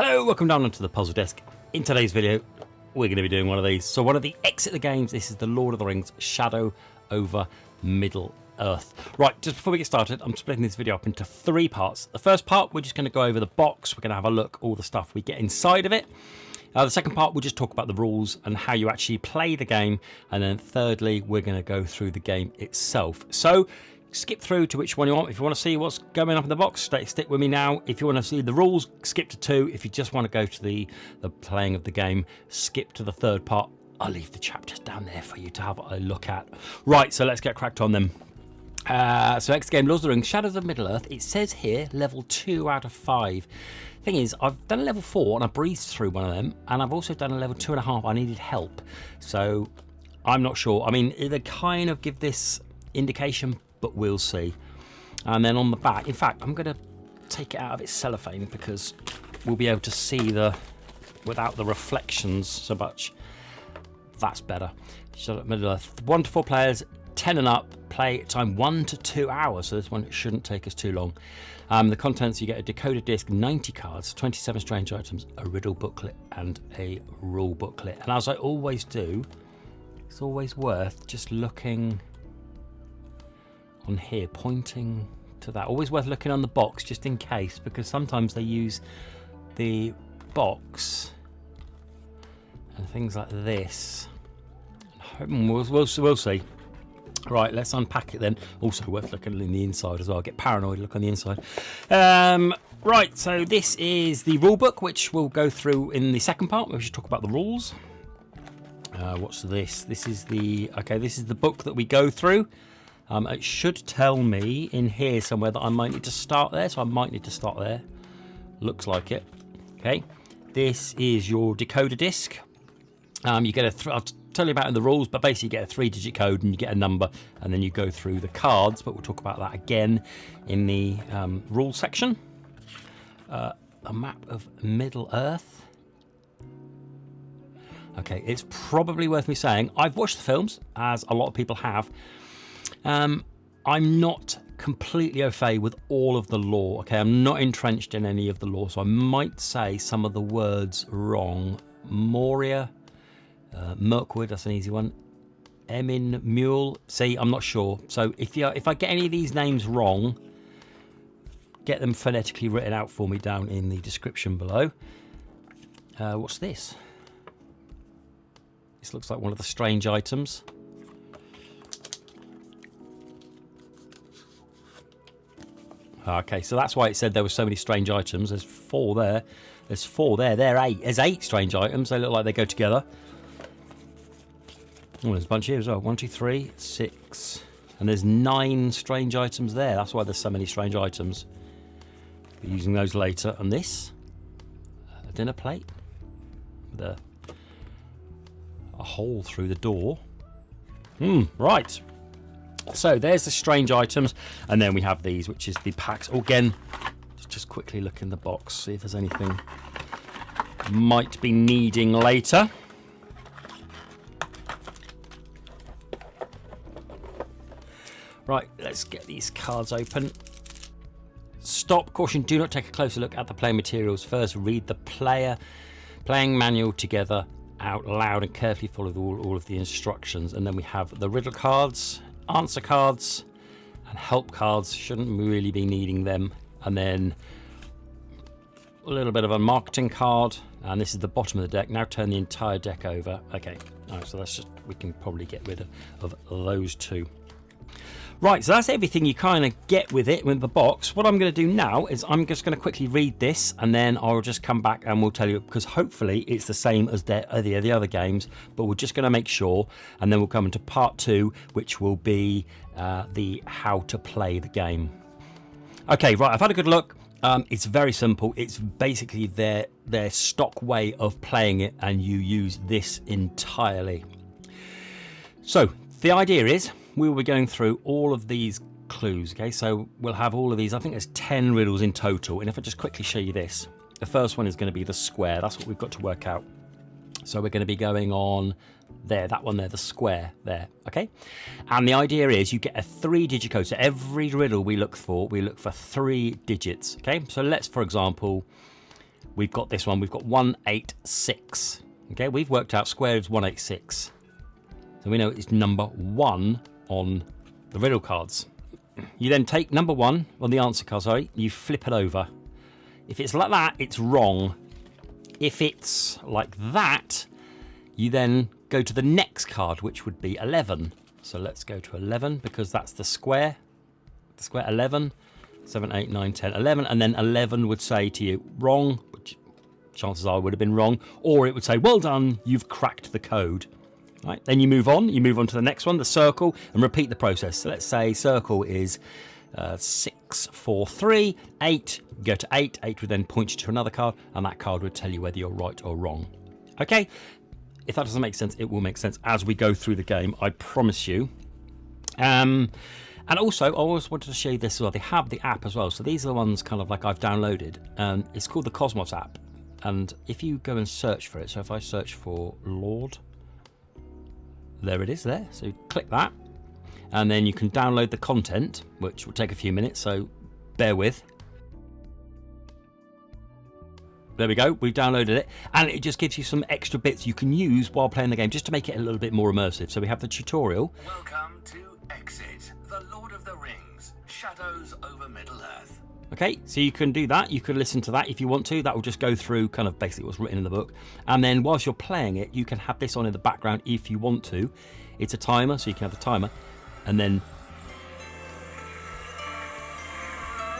Hello, welcome down onto the puzzle desk. In today's video, we're going to be doing one of these. So one of the exit the games, this is the Lord of the Rings Shadow over Middle Earth. Right, just before we get started, I'm splitting this video up into 3 parts. The first part, we're just going to go over the box. We're going to have a look at all the stuff we get inside of it. The second part, we'll just talk about the rules and how you actually play the game. And then thirdly, we're going to go through the game itself. So skip through to which one you want. If you want to see what's going up in the box, stick with me now. If you want to see the rules, skip to 2. If you just want to go to the playing of the game, skip to the third part. I'll leave the chapters down there for you to have a look at. Right, so let's get cracked on them. So next game, Lord of the Rings, Shadows of Middle Earth. It says here level 2 out of 5. Thing is, I've done a level 4 and I breezed through one of them, and I've also done a level 2.5. I needed help, so I'm not sure. I mean, they kind of give this indication, but we'll see. And then on the back, in fact, I'm going to take it out of its cellophane because we'll be able to see without the reflections so much. That's better. Shadow of Middle Earth. 1 to 4 players, 10 and up. Play time 1 to 2 hours. So this one shouldn't take us too long. The contents: you get a decoder disc, 90 cards, 27 strange items, a riddle booklet, and a rule booklet. And as I always do, it's always worth just looking on here, pointing to that. Always worth looking on the box just in case, because sometimes they use the box and things like this. We'll see. Right, let's unpack it then. Also worth looking in the inside as well. Get paranoid, look on the inside. Right, so this is the rule book, which we'll go through in the second part. We'll just talk about the rules. What's this? This is the book that we go through. It should tell me in here somewhere that I might need to start there, so I might need to start there. Looks like it. Okay, this is your decoder disc. You get I'll tell you about in the rules, but basically you get a 3-digit code and you get a number, and then you go through the cards, but we'll talk about that again in the rules section. A map of Middle Earth. Okay, it's probably worth me saying I've watched the films, as a lot of people have. I'm not completely au fait with all of the lore. Okay, I'm not entrenched in any of the lore, so I might say some of the words wrong. Moria, Mirkwood, that's an easy one. Emin Mule, see, I'm not sure. So if I get any of these names wrong, get them phonetically written out for me down in the description below. What's this? This looks like one of the strange items. Okay, so that's why it said there were so many strange items. There's 4 there. There's 4 there. There's 8 strange items. They look like they go together. Oh, there's a bunch here as well. 1, 2, 3, 6. And there's 9 strange items there. That's why there's so many strange items. We'll be using those later. And this? A dinner plate with a hole through the door. Right. So there's the strange items, and then we have these, which is the packs. Again, just quickly look in the box, see if there's anything might be needing later. Right, let's get these cards open. Stop, caution, do not take a closer look at the playing materials. First, read the playing manual together out loud and carefully follow all of the instructions. And then we have the riddle cards, answer cards, and help cards. Shouldn't really be needing them. And then a little bit of a marketing card, and this is the bottom of the deck. Now turn the entire deck over. Okay, so that's just, we can probably get rid of those 2. Right, so that's everything you kind of get with it, with the box. What I'm going to do now is I'm just going to quickly read this, and then I'll just come back and we'll tell you, because hopefully it's the same as the other games, but we're just going to make sure, and then we'll come into part 2, which will be the how to play the game. Okay, right, I've had a good look. It's very simple. It's basically their stock way of playing it, and you use this entirely. So the idea is we will be going through all of these clues. Okay, so we'll have all of these. I think there's 10 riddles in total, and if I just quickly show you this, the first one is going to be the square. That's what we've got to work out. So we're going to be going on there, that one there, the square there. Okay, and the idea is you get a 3-digit code. So every riddle we look for 3 digits. Okay, so let's, for example, we've got this one. We've got 186. Okay, we've worked out square is 186. So we know it's number 1 on the riddle cards. You then take number 1 on the answer card, sorry, you flip it over. If it's like that, it's wrong. If it's like that, you then go to the next card, which would be 11. So let's go to 11 because that's the square. The square 11, 7, 8, 9, 10, 11. And then 11 would say to you, wrong, which chances are would have been wrong. Or it would say, well done, you've cracked the code. Right, then you move on to the next one, the circle, and repeat the process. So let's say circle is 6, 4, 3, 8. You go to 8. 8 would then point you to another card, and that card would tell you whether you're right or wrong. Okay, if that doesn't make sense, it will make sense as we go through the game, I promise you. And also, I always wanted to show you this as well. They have the app as well. So these are the ones kind of like I've downloaded. It's called the Cosmos app. And if you go and search for it, so if I search for Lord, there it is there. So you click that. And then you can download the content, which will take a few minutes. So bear with. There we go. We've downloaded it. And it just gives you some extra bits you can use while playing the game just to make it a little bit more immersive. So we have the tutorial. Welcome to Exit, the Lord of the Rings, Shadows over Middle-earth. Okay, so you can do that. You can listen to that if you want to. That will just go through kind of basically what's written in the book. And then whilst you're playing it, you can have this on in the background if you want to. It's a timer, so you can have the timer. And then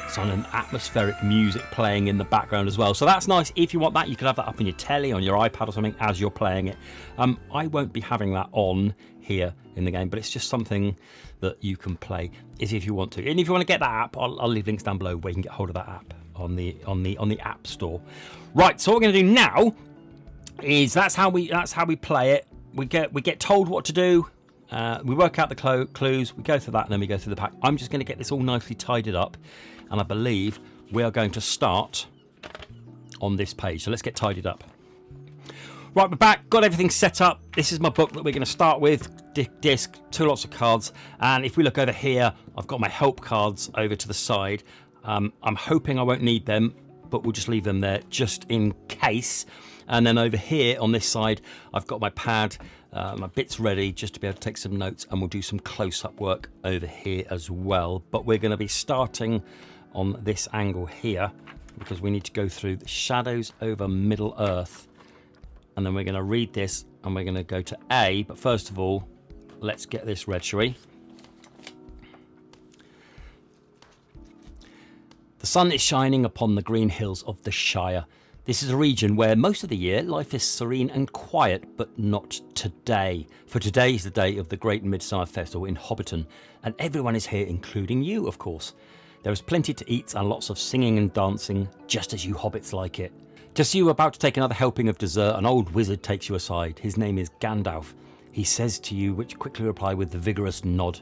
it's on an atmospheric music playing in the background as well. So that's nice. If you want that, you can have that up on your telly, on your iPad or something as you're playing it. I won't be having that on here in the game, but it's just something that you can play if you want to. And if you want to get that app, I'll leave links down below where you can get hold of that app on the App Store. Right, so what we're going to do now is that's how we play it. We get told what to do. We work out the clues. We go through that, and then we go through the pack. I'm just going to get this all nicely tidied up, and I believe we are going to start on this page. So let's get tidied up. Right, we're back, got everything set up. This is my book that we're going to start with. Disc, 2 lots of cards. And if we look over here, I've got my help cards over to the side. I'm hoping I won't need them, but we'll just leave them there just in case. And then over here on this side, I've got my pad, my bits ready just to be able to take some notes, and we'll do some close-up work over here as well. But we're going to be starting on this angle here because we need to go through the Shadows over Middle-earth. And then we're going to read this and we're going to go to A. But first of all, let's get this read, shall we? The sun is shining upon the green hills of the Shire. This is a region where most of the year life is serene and quiet, but not today. For today is the day of the great Midsummer Festival in Hobbiton, and everyone is here, including you, of course. There is plenty to eat and lots of singing and dancing, just as you hobbits like it. Just as you are about to take another helping of dessert, an old wizard takes you aside. His name is Gandalf. He says to you, which quickly reply with the vigorous nod,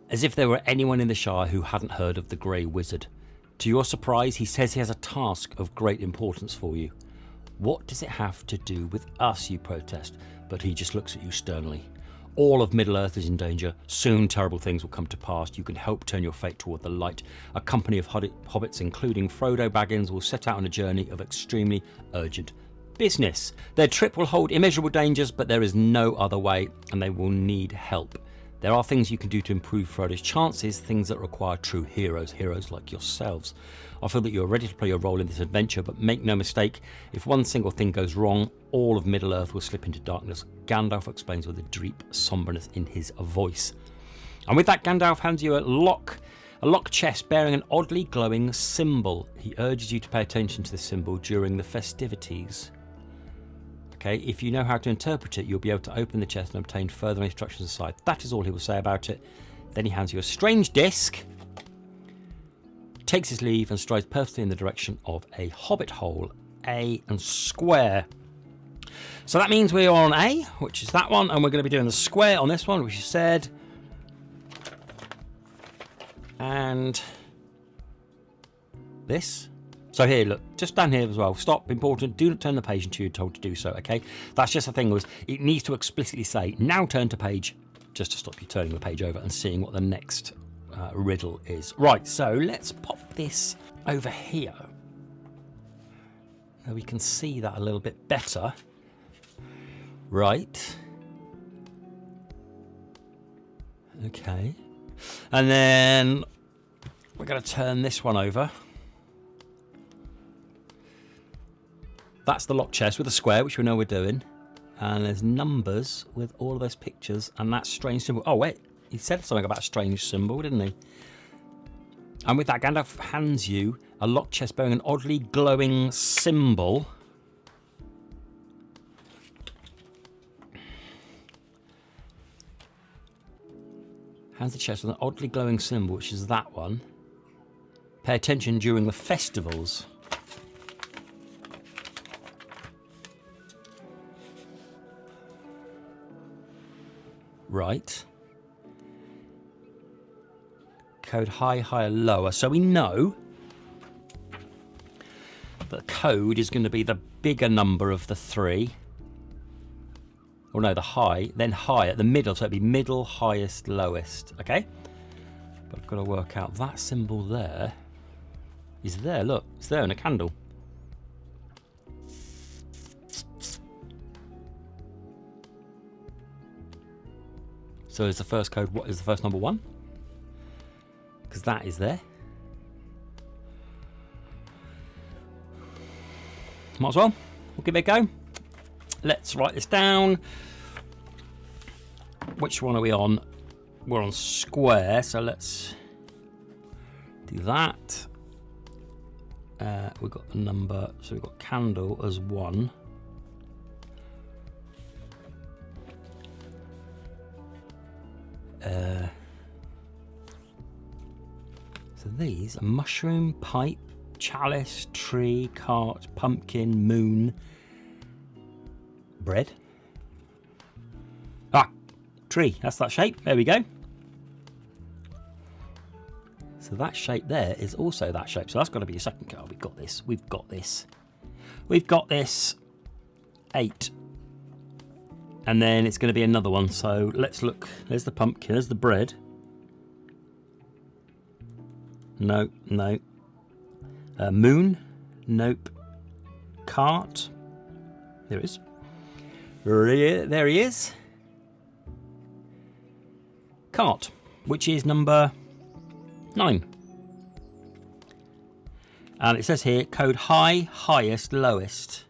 as if there were anyone in the Shire who hadn't heard of the Grey Wizard. To your surprise, he says he has a task of great importance for you. What does it have to do with us, you protest, but he just looks at you sternly. All of Middle-earth is in danger. Soon terrible things will come to pass. You can help turn your fate toward the light. A company of hobbits, including Frodo Baggins, will set out on a journey of extremely urgent business. Their trip will hold immeasurable dangers, but there is no other way, and they will need help. There are things you can do to improve Frodo's chances, things that require true heroes like yourselves. I feel that you're ready to play your role in this adventure, but make no mistake, if one single thing goes wrong, all of Middle-earth will slip into darkness. Gandalf explains with a deep somberness in his voice. And with that, Gandalf hands you a lock chest bearing an oddly glowing symbol. He urges you to pay attention to this symbol during the festivities. Okay, if you know how to interpret it, you'll be able to open the chest and obtain further instructions aside. That is all he will say about it. Then he hands you a strange disc, takes his leave and strides perfectly in the direction of a hobbit hole, A and square. So that means we are on A, which is that one, and we're going to be doing the square on this one, which is said. And this. So here, look, just down here as well. Stop, important, do not turn the page until you're told to do so, okay? That's just the thing, was it needs to explicitly say, now turn to page, just to stop you turning the page over and seeing what the next riddle is. Right, so let's pop this over here. so we can see that a little bit better. Right. Okay. And then we're going to turn this one over. That's the lock chest with a square, which we know we're doing. And there's numbers with all of those pictures and that strange symbol. Oh, wait. He said something about a strange symbol, didn't he? And with that, Gandalf hands you a lock chest bearing an oddly glowing symbol. Hands the chest with an oddly glowing symbol, which is that one. Pay attention during the festivals. Right. Code high, higher, lower. So we know that code is going to be the bigger number of the three. Or no, the high, then high at the middle. So it'd be middle, highest, lowest. Okay? But I've got to work out that symbol there is there. Look, it's there in a candle. So is the first code, what is the first number 1? Because that is there. Might as well. We'll give it a go. Let's write this down. Which one are we on? We're on square, so let's do that. We've got the number, so we've got candle as 1. So these are mushroom, pipe, chalice, tree, cart, pumpkin, moon, bread. Ah, tree, that's that shape. There we go. So that shape there is also that shape. So that's got to be your second card. We've got this. We've got this. We've got this 8. And then it's going to be another one. So let's look. There's the pumpkin. There's the bread. No, no. Moon. Nope. Cart. There it is. There he is. Cart, which is number 9. And it says here, code high, highest, lowest.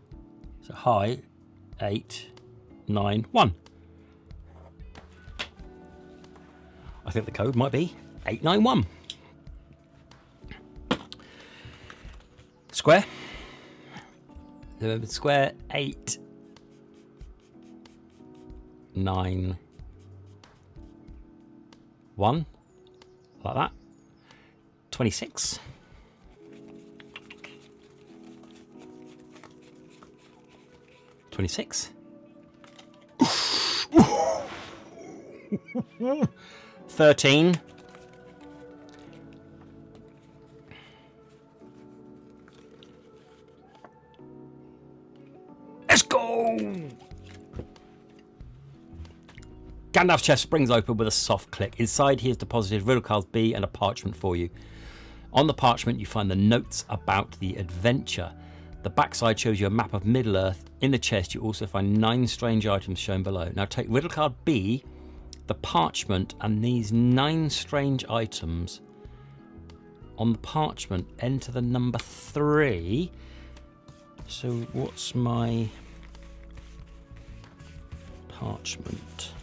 So high, 8, 9, 1. I think the code might be 891. Square. The square 8, 9, 1. Like that. 26. 26. 13. 'Go! Gandalf's chest springs open with a soft click. Inside he has deposited riddle cards B and a parchment for you. On the parchment you find the notes about the adventure. The backside shows you a map of Middle-earth. In the chest you also find 9 strange items shown below. Now take riddle card B, the parchment, and these 9 strange items. On the parchment enter the number 3. So what's my parchment?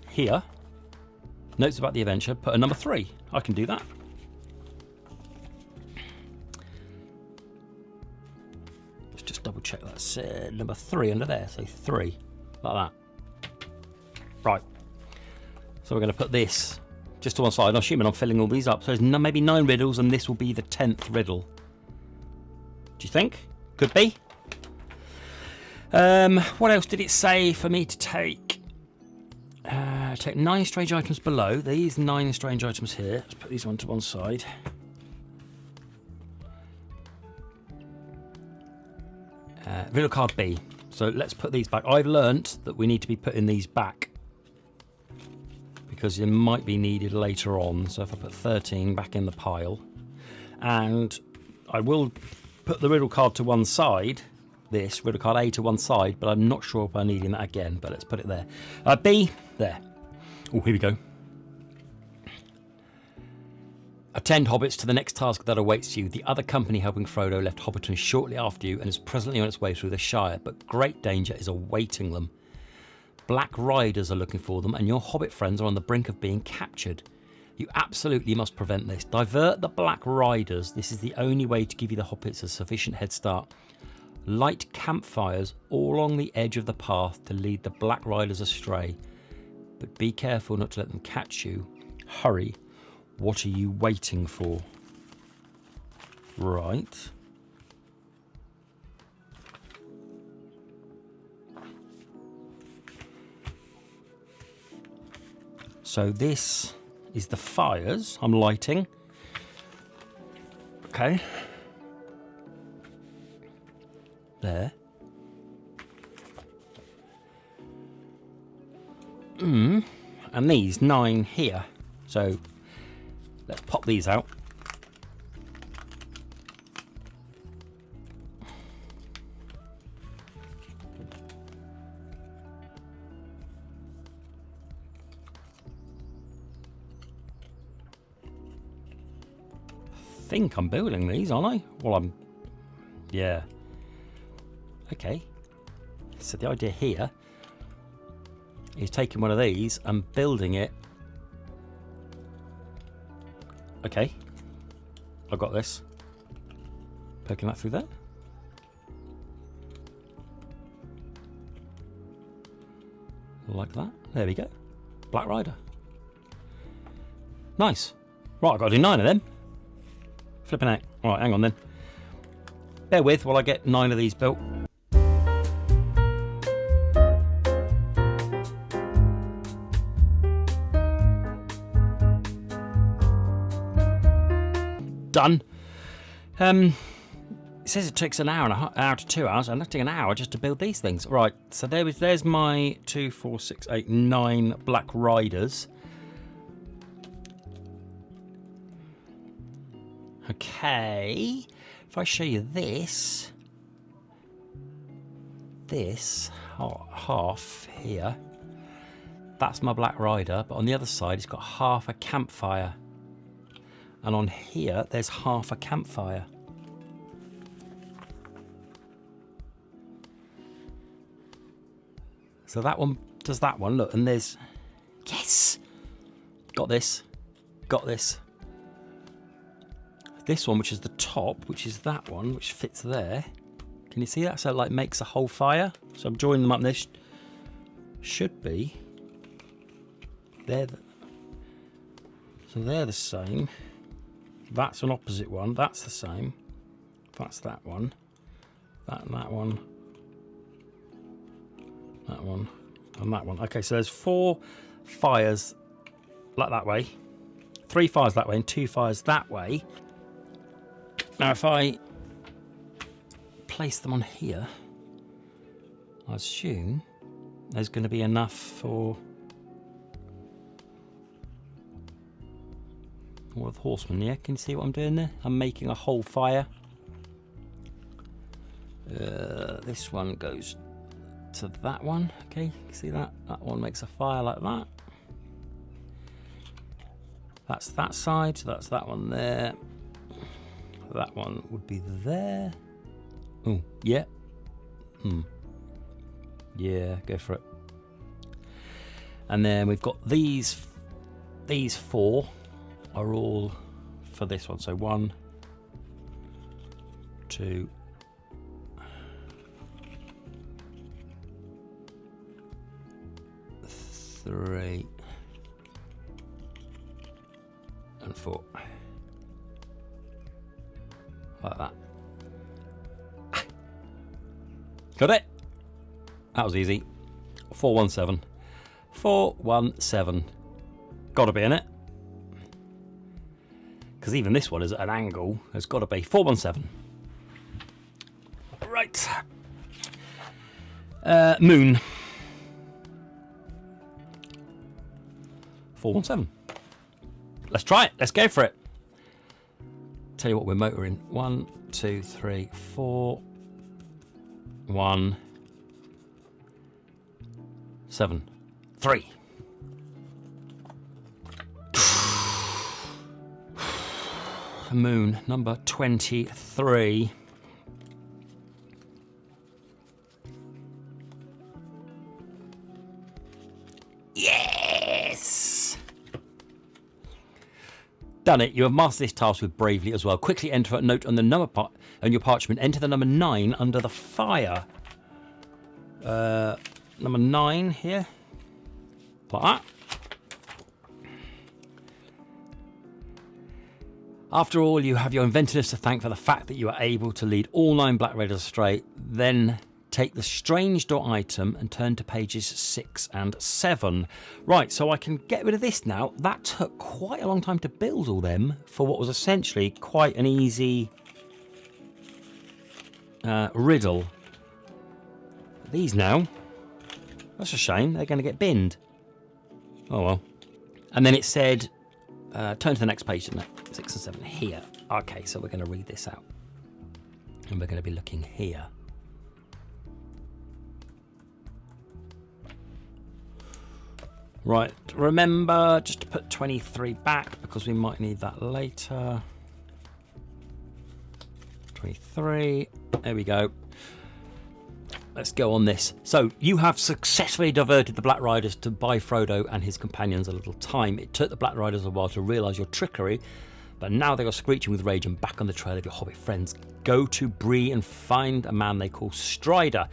Here, notes about the adventure, put a number 3. I can do that. Let's just double check that's number 3 under there. So 3, like that. Right. So we're going to put this just to one side. I'm assuming I'm filling all these up. So there's maybe 9 riddles, and this will be the 10th riddle. Do you think? Could be. What else did it say for me to take? Take 9 strange items below. These 9 strange items here. Let's put these one to one side. Riddle card B. So let's put these back. I've learnt that we need to be putting these back because it might be needed later on. So if I put 13 back in the pile, and I will put the riddle card to one side, this riddle card A to one side, but I'm not sure if I'm needing that again, but let's put it there. B, there. Oh, here we go. Attend, hobbits, to the next task that awaits you. The other company helping Frodo left Hobbiton shortly after you and is presently on its way through the Shire, but great danger is awaiting them. Black Riders are looking for them, and your hobbit friends are on the brink of being captured. You absolutely must prevent this. Divert the Black Riders. This is the only way to give you the hobbits a sufficient head start. Light campfires all along the edge of the path to lead the Black Riders astray. But be careful not to let them catch you. Hurry. What are you waiting for? Right. So this is the fires I'm lighting. Okay. There. And these 9 here. So let's pop these out. I think I'm building these, aren't I? Well, yeah. Okay. So the idea here is taking one of these and building it. Okay. I've got this. Poking that through there. Like that. There we go. Black Rider. Nice. Right, I've got to do 9 of them. Flipping out. Alright, hang on then. Bear with while I get 9 of these built. Done. It says it takes an hour and a half, hour to 2 hours, and that's taking an hour just to build these things. Right, so there's my 2, 4, 6, 8, 9 Black Riders. Okay, if I show you this half here, that's my Black Rider, but on the other side it's got half a campfire, and on here there's half a campfire. So that one does that one, look, and there's, yes, got this. This one, which is the top, which is that one, which fits there. Can you see that? So it like makes a whole fire. So I'm joining them up. This should be. So they're the same. That's an opposite one. That's the same. That's that one. That and that one. That one and that one. Okay, so there's 4 fires like that way, 3 fires that way, and 2 fires that way. Now, if I place them on here, I assume there's going to be enough for all of the horsemen. Yeah, can you see what I'm doing there? I'm making a whole fire. This one goes to that one. Okay, you see that? That one makes a fire like that. That's that side, so that's that one there. That one would be there. Oh, yeah. Yeah, go for it. And then we've got these 4 are all for this one. So 1, 2, 3 and 4. Like that. Got it? That was easy. 417. 417. Gotta be in it. Because even this one is at an angle. There's gotta be 417. Right. Moon. 417. Let's try it. Let's go for it. tell you what we're motoring. 1, 2, 3, 4, 1, 7, 3. Moon number 23. Yes! Done it. You have mastered this task with bravely as well. Quickly enter a note on the number part on your parchment. Enter the number 9 under the fire. Number 9 here. Like that. After all, you have your inventiveness to thank for the fact that you are able to lead all 9 Black Raiders astray. Then take the strange door item and turn to pages 6 and 7. Right, so I can get rid of this now. That took quite a long time to build all them for what was essentially quite an easy riddle. These now, that's a shame. They're going to get binned. Oh well. And then it said, turn to the next page, didn't it? 6 and 7 here. Okay, so we're going to read this out. And we're going to be looking here. Right, remember just to put 23 back because we might need that later. 23, there we go. Let's go on this. So you have successfully diverted the Black Riders to buy Frodo and his companions a little time. It took the Black Riders a while to realise your trickery, but now they are screeching with rage and back on the trail of your Hobbit friends. Go to Bree and find a man they call Strider.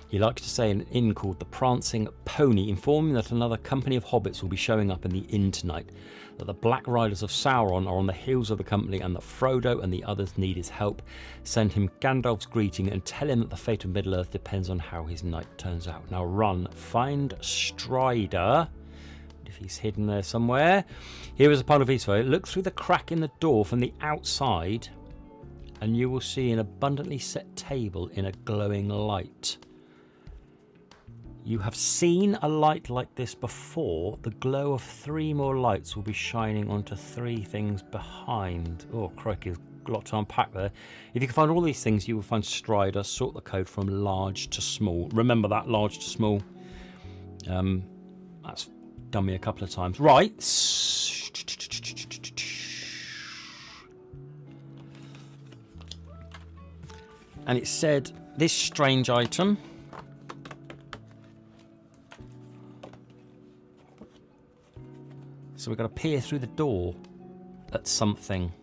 He likes to stay in an inn called the Prancing Pony, informing that another company of hobbits will be showing up in the inn tonight, that the Black Riders of Sauron are on the heels of the company and that Frodo and the others need his help. Send him Gandalf's greeting and tell him that the fate of Middle-earth depends on how his night turns out. Now run, find Strider, if he's hidden there somewhere. Here is a part of his way. Look through the crack in the door from the outside and you will see an abundantly set table in a glowing light. You have seen a light like this before. The glow of 3 more lights will be shining onto 3 things behind. Oh, crikey, there's a lot to unpack there. If you can find all these things, you will find Strider. Sort the code from large to small. Remember that, large to small. That's done me a couple of times. Right. And it said, this strange item... So we've got to peer through the door at something.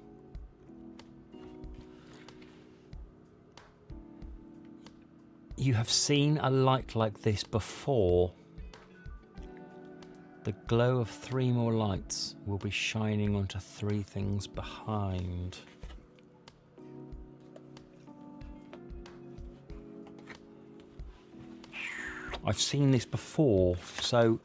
You have seen a light like this before. The glow of 3 more lights will be shining onto 3 things behind. I've seen this before, so...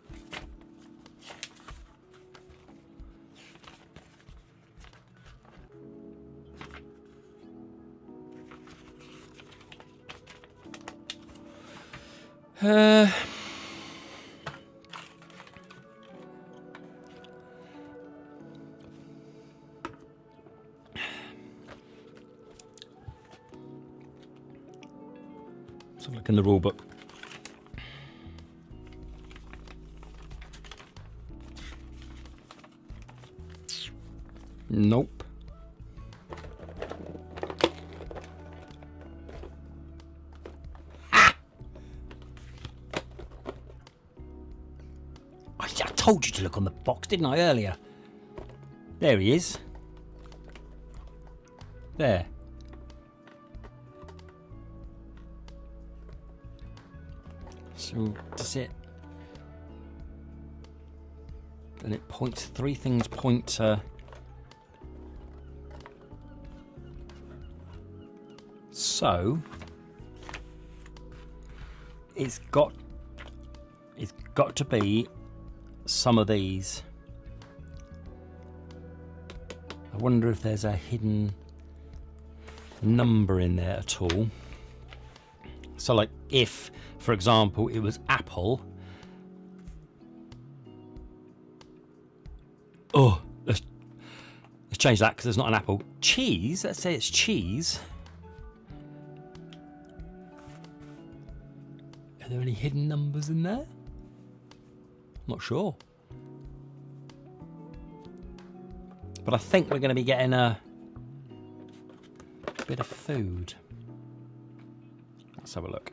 Let's have a look in the rule book. Nope. I told you to look on the box, didn't I, earlier? There he is. There. So does it? Then it points. 3 things point to. So it's got to be some of these. I wonder if there's a hidden number in there at all. So like if, for example, it was apple. Oh, Let's change that because there's not an apple. Cheese. Let's say it's cheese. Are there any hidden numbers in there? Not sure. But I think we're going to be getting a bit of food. Let's have a look.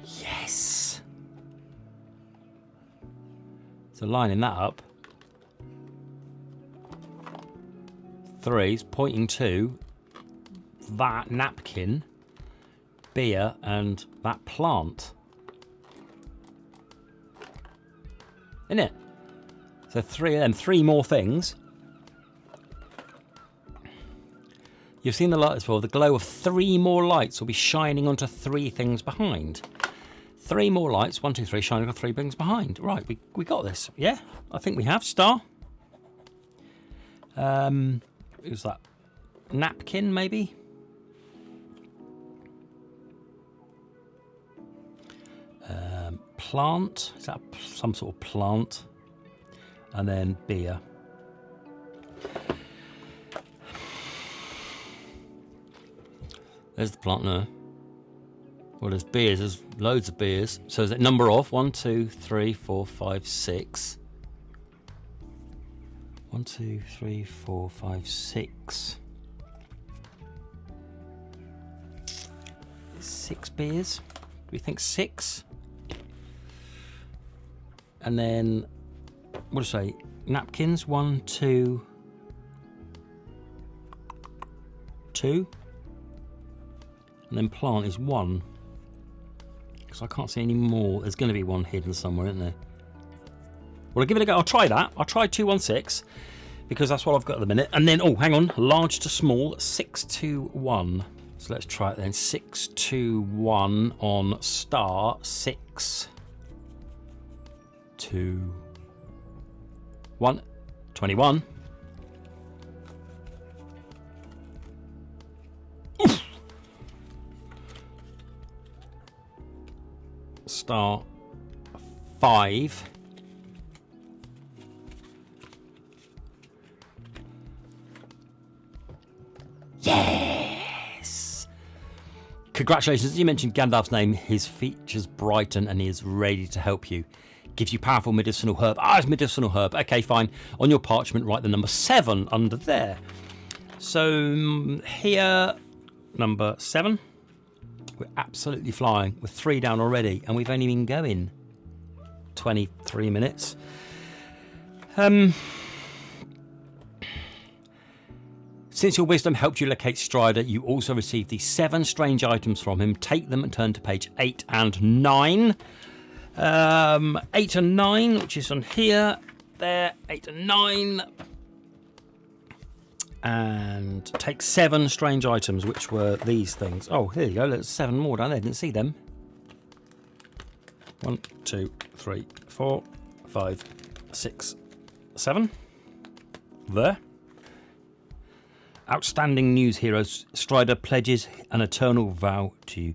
Yes! So lining that up. 3's pointing to that napkin, beer, and that plant. Isn't it? So 3 of them, 3 more things. You've seen the light as well. The glow of 3 more lights will be shining onto 3 things behind. 3 more lights, 1, 2, 3, shining on 3 things behind. Right, we got this. Yeah, I think we have. Star. Who's that? Napkin, maybe? Plant. Is that some sort of plant? And then beer. There's the plant now. Well, there's beers. There's loads of beers. So is it number off? 1, 2, 3, 4, 5, 6. 1, 2, 3, 4, 5, 6. 6 beers. Do we think 6? And then, what do I say? Napkins. 1, 2, 2. And then plant is 1. Because I can't see any more. There's going to be one hidden somewhere, isn't there? Well, I'll give it a go. I'll try that. I'll try 2, 1, 6. Because that's what I've got at the minute. And then, oh, hang on. Large to small. 6, 2, 1. So let's try it then. 6, 2, 1 on star. 6, 2, 1. 21. Oof. Star 5. Yes! Congratulations. As you mentioned Gandalf's name, his features brighten and he is ready to help you. Gives you powerful medicinal herb. Ah, it's medicinal herb. Okay, fine. On your parchment, write the number 7 under there. So here, number 7. We're absolutely flying. We're 3 down already, and we've only been going 23 minutes. Since your wisdom helped you locate Strider, you also received the 7 strange items from him. Take them and turn to page 8 and 9. 8 and 9, which is on here, there, 8 and 9. And take 7 strange items, which were these things. Oh, here you go. There's 7 more down there. Didn't see them. 1, 2, 3, 4, 5, 6, 7. There. Outstanding news, heroes. Strider pledges an eternal vow to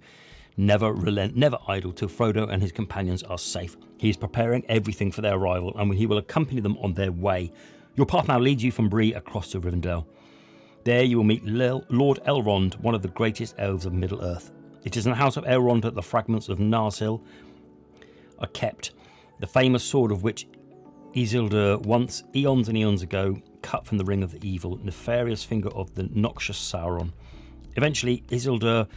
never relent, never idle, till Frodo and his companions are safe. He is preparing everything for their arrival, and he will accompany them on their way. Your path now leads you from Bree across to Rivendell. There you will meet Lord Elrond, one of the greatest elves of Middle-earth. It is in the house of Elrond that the fragments of Narsil are kept, the famous sword of which Isildur once, eons and eons ago, cut from the ring of the evil, nefarious finger of the noxious Sauron. Eventually, Isildur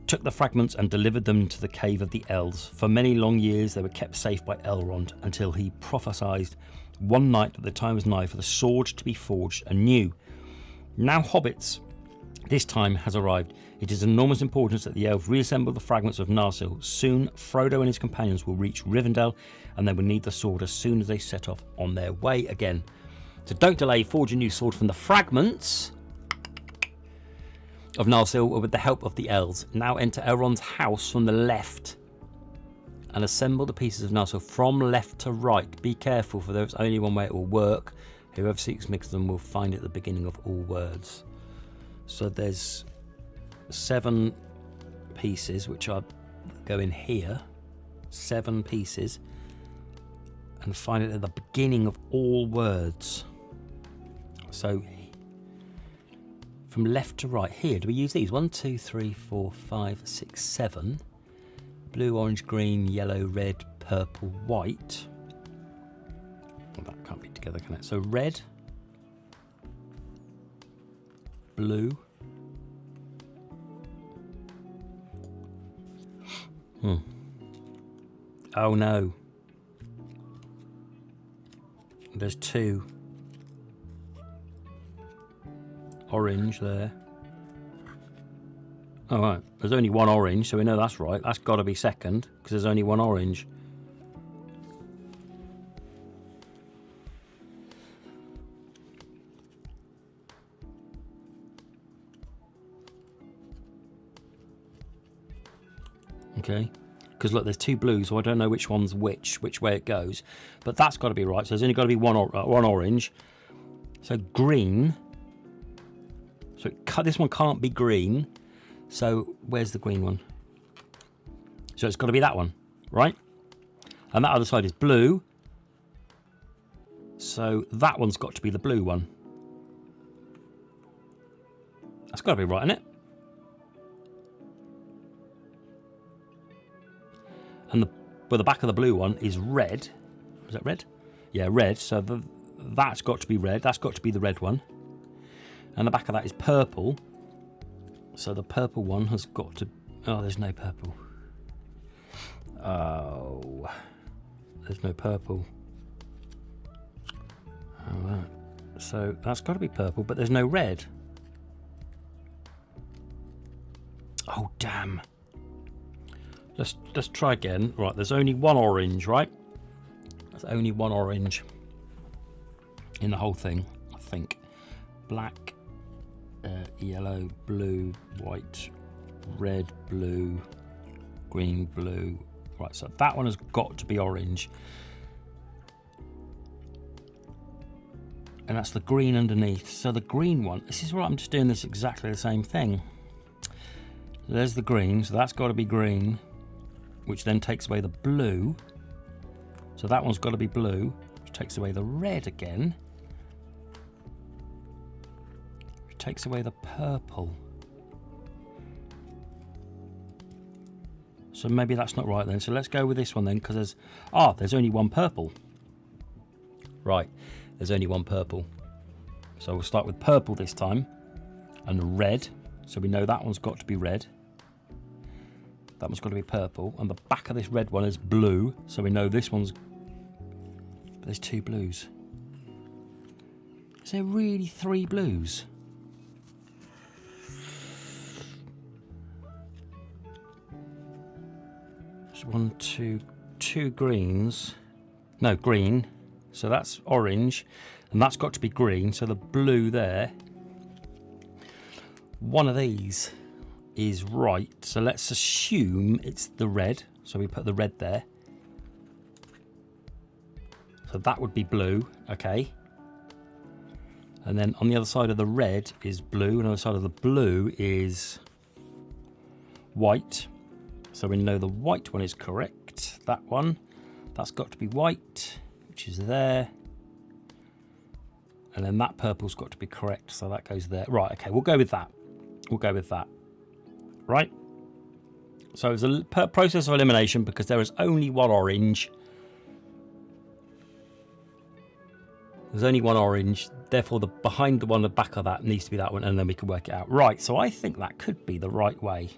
took the fragments and delivered them to the cave of the elves. For many long years they were kept safe by Elrond, until he prophesied one night that the time was nigh for the sword to be forged anew. Now hobbits, this time has arrived. It is of enormous importance that the elves reassemble the fragments of Narsil. Soon Frodo and his companions will reach Rivendell, and they will need the sword as soon as they set off on their way again. So don't delay, forge a new sword from the fragments of Narsil with the help of the elves. Now enter Elrond's house from the left and assemble the pieces of Narsil from left to right. Be careful, for there is only one way it will work. Whoever seeks mix them will find it at the beginning of all words. So there's 7 pieces which are go in here. 7 pieces. and find it at the beginning of all words. So from left to right here, do we use these? 1, 2, 3, 4, 5, 6, 7. Blue, orange, green, yellow, red, purple, white. Well, that can't be together, can it? So red, blue. Oh no. There's 2. Orange there. All right, there's only 1 orange, so we know that's right. That's got to be second, because there's only 1 orange. Okay, because look, there's 2 blues, so I don't know which one's which way it goes, but that's got to be right. So there's only got to be one orange. So green. So this one can't be green. So where's the green one? So it's got to be that one, right? And that other side is blue. So that one's got to be the blue one. That's got to be right, isn't it? And the back of the blue one is red. Is that red? Yeah, red. So that's got to be red. That's got to be the red one. And the back of that is purple. So the purple one has got to... Oh, there's no purple. Oh, there's no purple. All right. So that's got to be purple, but there's no red. Oh, damn. Let's try again. Right, there's only 1 orange, right? There's only 1 orange in the whole thing, I think. Black, yellow, blue, white, red, blue, green, blue. Right, so that one has got to be orange. And that's the green underneath. So the green one, this is right, I'm just doing this exactly the same thing. There's the green, so that's got to be green, which then takes away the blue. So that one's got to be blue, which takes away the red again. Which takes away the purple. So maybe that's not right then. So let's go with this one then, because there's only 1 purple. Right, there's only 1 purple. So we'll start with purple this time, and red. So we know that one's got to be red. That one's got to be purple, and the back of this red one is blue, so we know this one's... But there's 2 blues. Is there really 3 blues? There's 1, 2, 2 greens. No, green. So that's orange, and that's got to be green, so the blue there. One of these is right, so let's assume it's the red, so we put the red there, so that would be blue. Okay, and then on the other side of the red is blue, and on the other side of the blue is white, so we know the white one is correct. That one, that's got to be white, which is there, and then that purple's got to be correct, so that goes there. Right, okay, we'll go with that. Right, so it's a process of elimination because there is only 1 orange. There's only 1 orange, therefore the behind the one, the back of that needs to be that one, and then we can work it out. Right, so I think that could be the right way.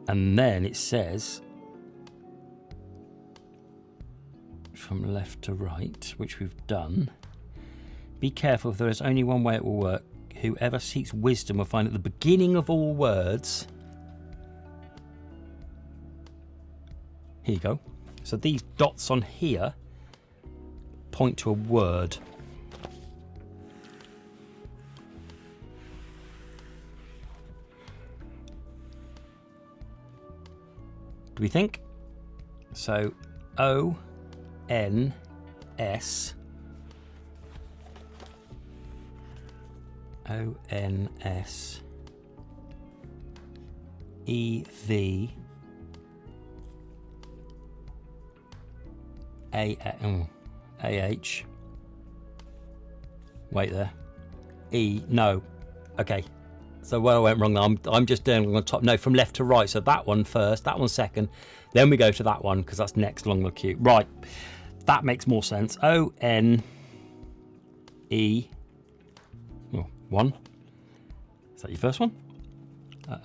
And then it says from left to right, which we've done. Be careful, if there is only one way it will work. Whoever seeks wisdom will find at the beginning of all words. Here you go. So these dots on here point to a word. Do we think? So O-N-S O-N-S-E-V-A-N. AH. Wait there. E, no. Okay. So where I went wrong, I'm just doing on top. No, from left to right. So that one first, that one second. Then we go to that one because that's next along the queue. Right. That makes more sense. O-N-E. Oh, 1. Is that your first one?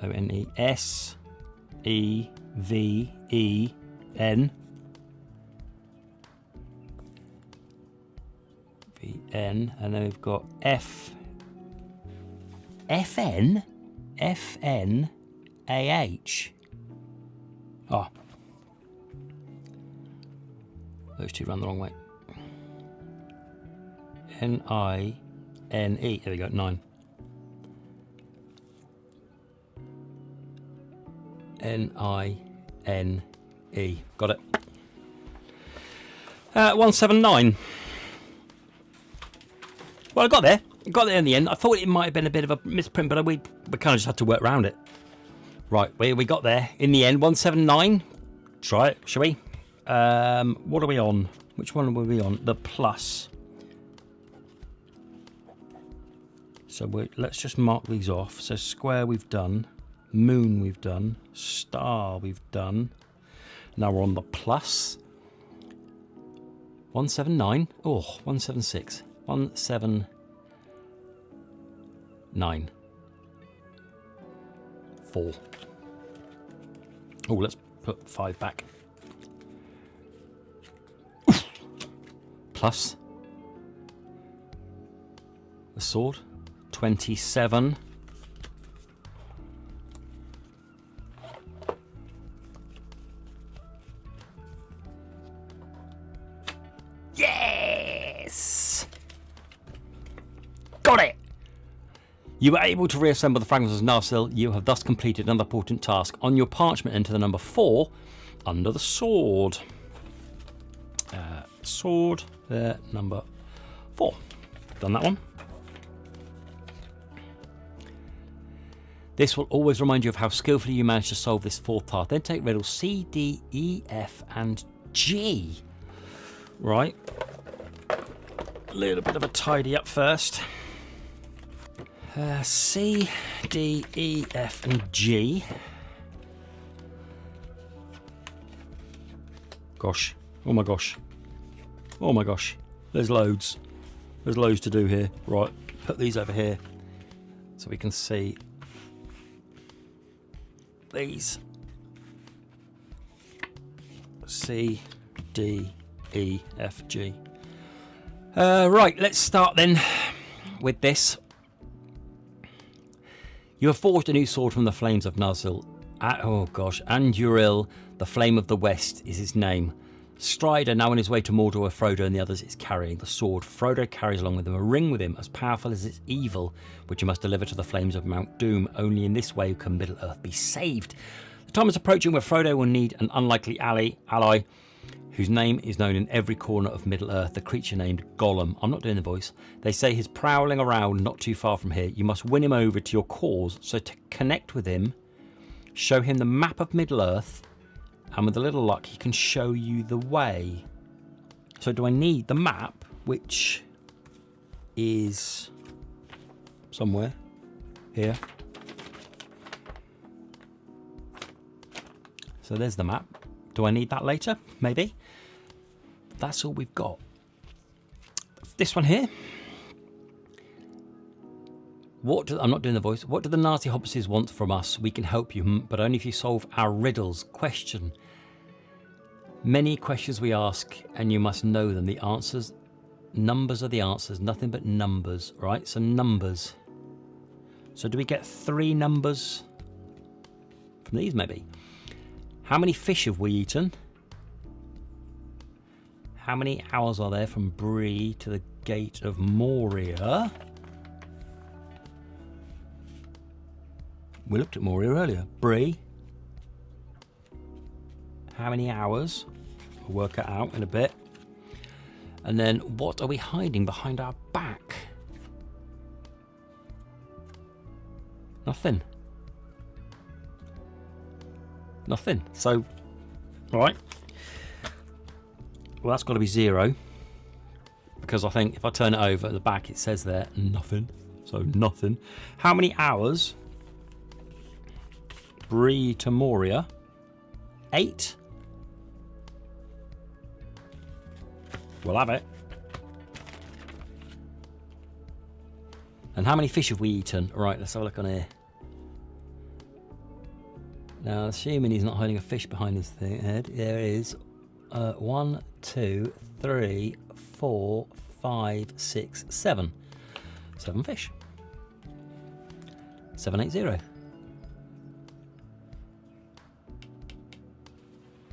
O-N-E. S-E-V-E-N. V-N. And then we've got F. F-N? F-N-A-H. Oh. Those two run the wrong way. N-I-N-E. There we go, 9. N-I-N-E. Got it. 179. Well, I got there. Got there in the end. I thought it might have been a bit of a misprint, but we kind of just had to work around it. Right, we got there in the end. 179. Try it, shall we? What are we on? Which one were we on? The plus. So let's just mark these off. So square we've done. Moon we've done. Star we've done. Now we're on the plus. 179. Oh, 176. 179. 4. Oh, let's put 5 back. Plus the sword. 27. Yes! Got it! You were able to reassemble the fragments of Narsil. You have thus completed another important task. On your parchment, enter the number 4 under the sword. Sword, there, number 4. Done that one. This will always remind you of how skillfully you managed to solve this 4th task. Then take riddles C, D, E, F, and G. Right. A little bit of a tidy up first. C, D, E, F, and G. Gosh. Oh my gosh. Oh my gosh. There's loads. There's loads to do here. Right. Put these over here so we can see these. C, D, E, F, G. Right. Let's start then with this. You have forged a new sword from the flames of Nazil. Oh gosh, Anduril, the Flame of the West, is his name. Strider, now on his way to Mordor where Frodo and the others is carrying the sword. Frodo carries along with him a ring with him as powerful as its evil, which he must deliver to the flames of Mount Doom. Only in this way can Middle-earth be saved. The time is approaching where Frodo will need an unlikely ally whose name is known in every corner of Middle-earth, the creature named Gollum. I'm not doing the voice. They say he's prowling around not too far from here. You must win him over to your cause, so to connect with him, show him the map of Middle-earth, and with a little luck, he can show you the way. So do I need the map, which is somewhere here? So there's the map. Do I need that later? Maybe. That's all we've got. This one here. I'm not doing the voice. What do the Nazi hobbitses want from us? We can help you, but only if you solve our riddles. Question. Many questions we ask, and you must know them. The answers, numbers are the answers. Nothing but numbers, right? So numbers. So do we get 3 numbers from these, maybe? How many fish have we eaten? How many hours are there from Bree to the Gate of Moria? We looked at Moria earlier. Bree. How many hours? We'll work it out in a bit. And then what are we hiding behind our back? Nothing. Nothing. So, right. Well, that's got to be 0. because I think if I turn it over at the back, it says there nothing. So nothing. How many hours? Bree to Moria. 8. We'll have it. And how many fish have we eaten? Right, let's have a look on here. Now, assuming he's not hiding a fish behind his head, there is 1, 2, 3, 4, 5, 6, 7. 7 fish. 780.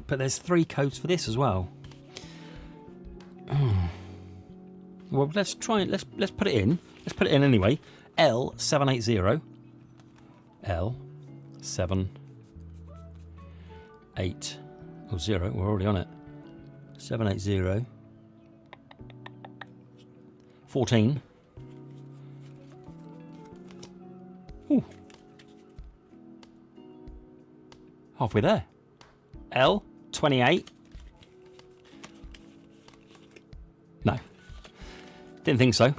But there's 3 codes for this as well. Well, let's try it. Let's put it in. Let's put it in anyway. L780. L780. Oh, 0. We're already on it. 780. 14. Ooh. Halfway there. L28. No. Didn't think so.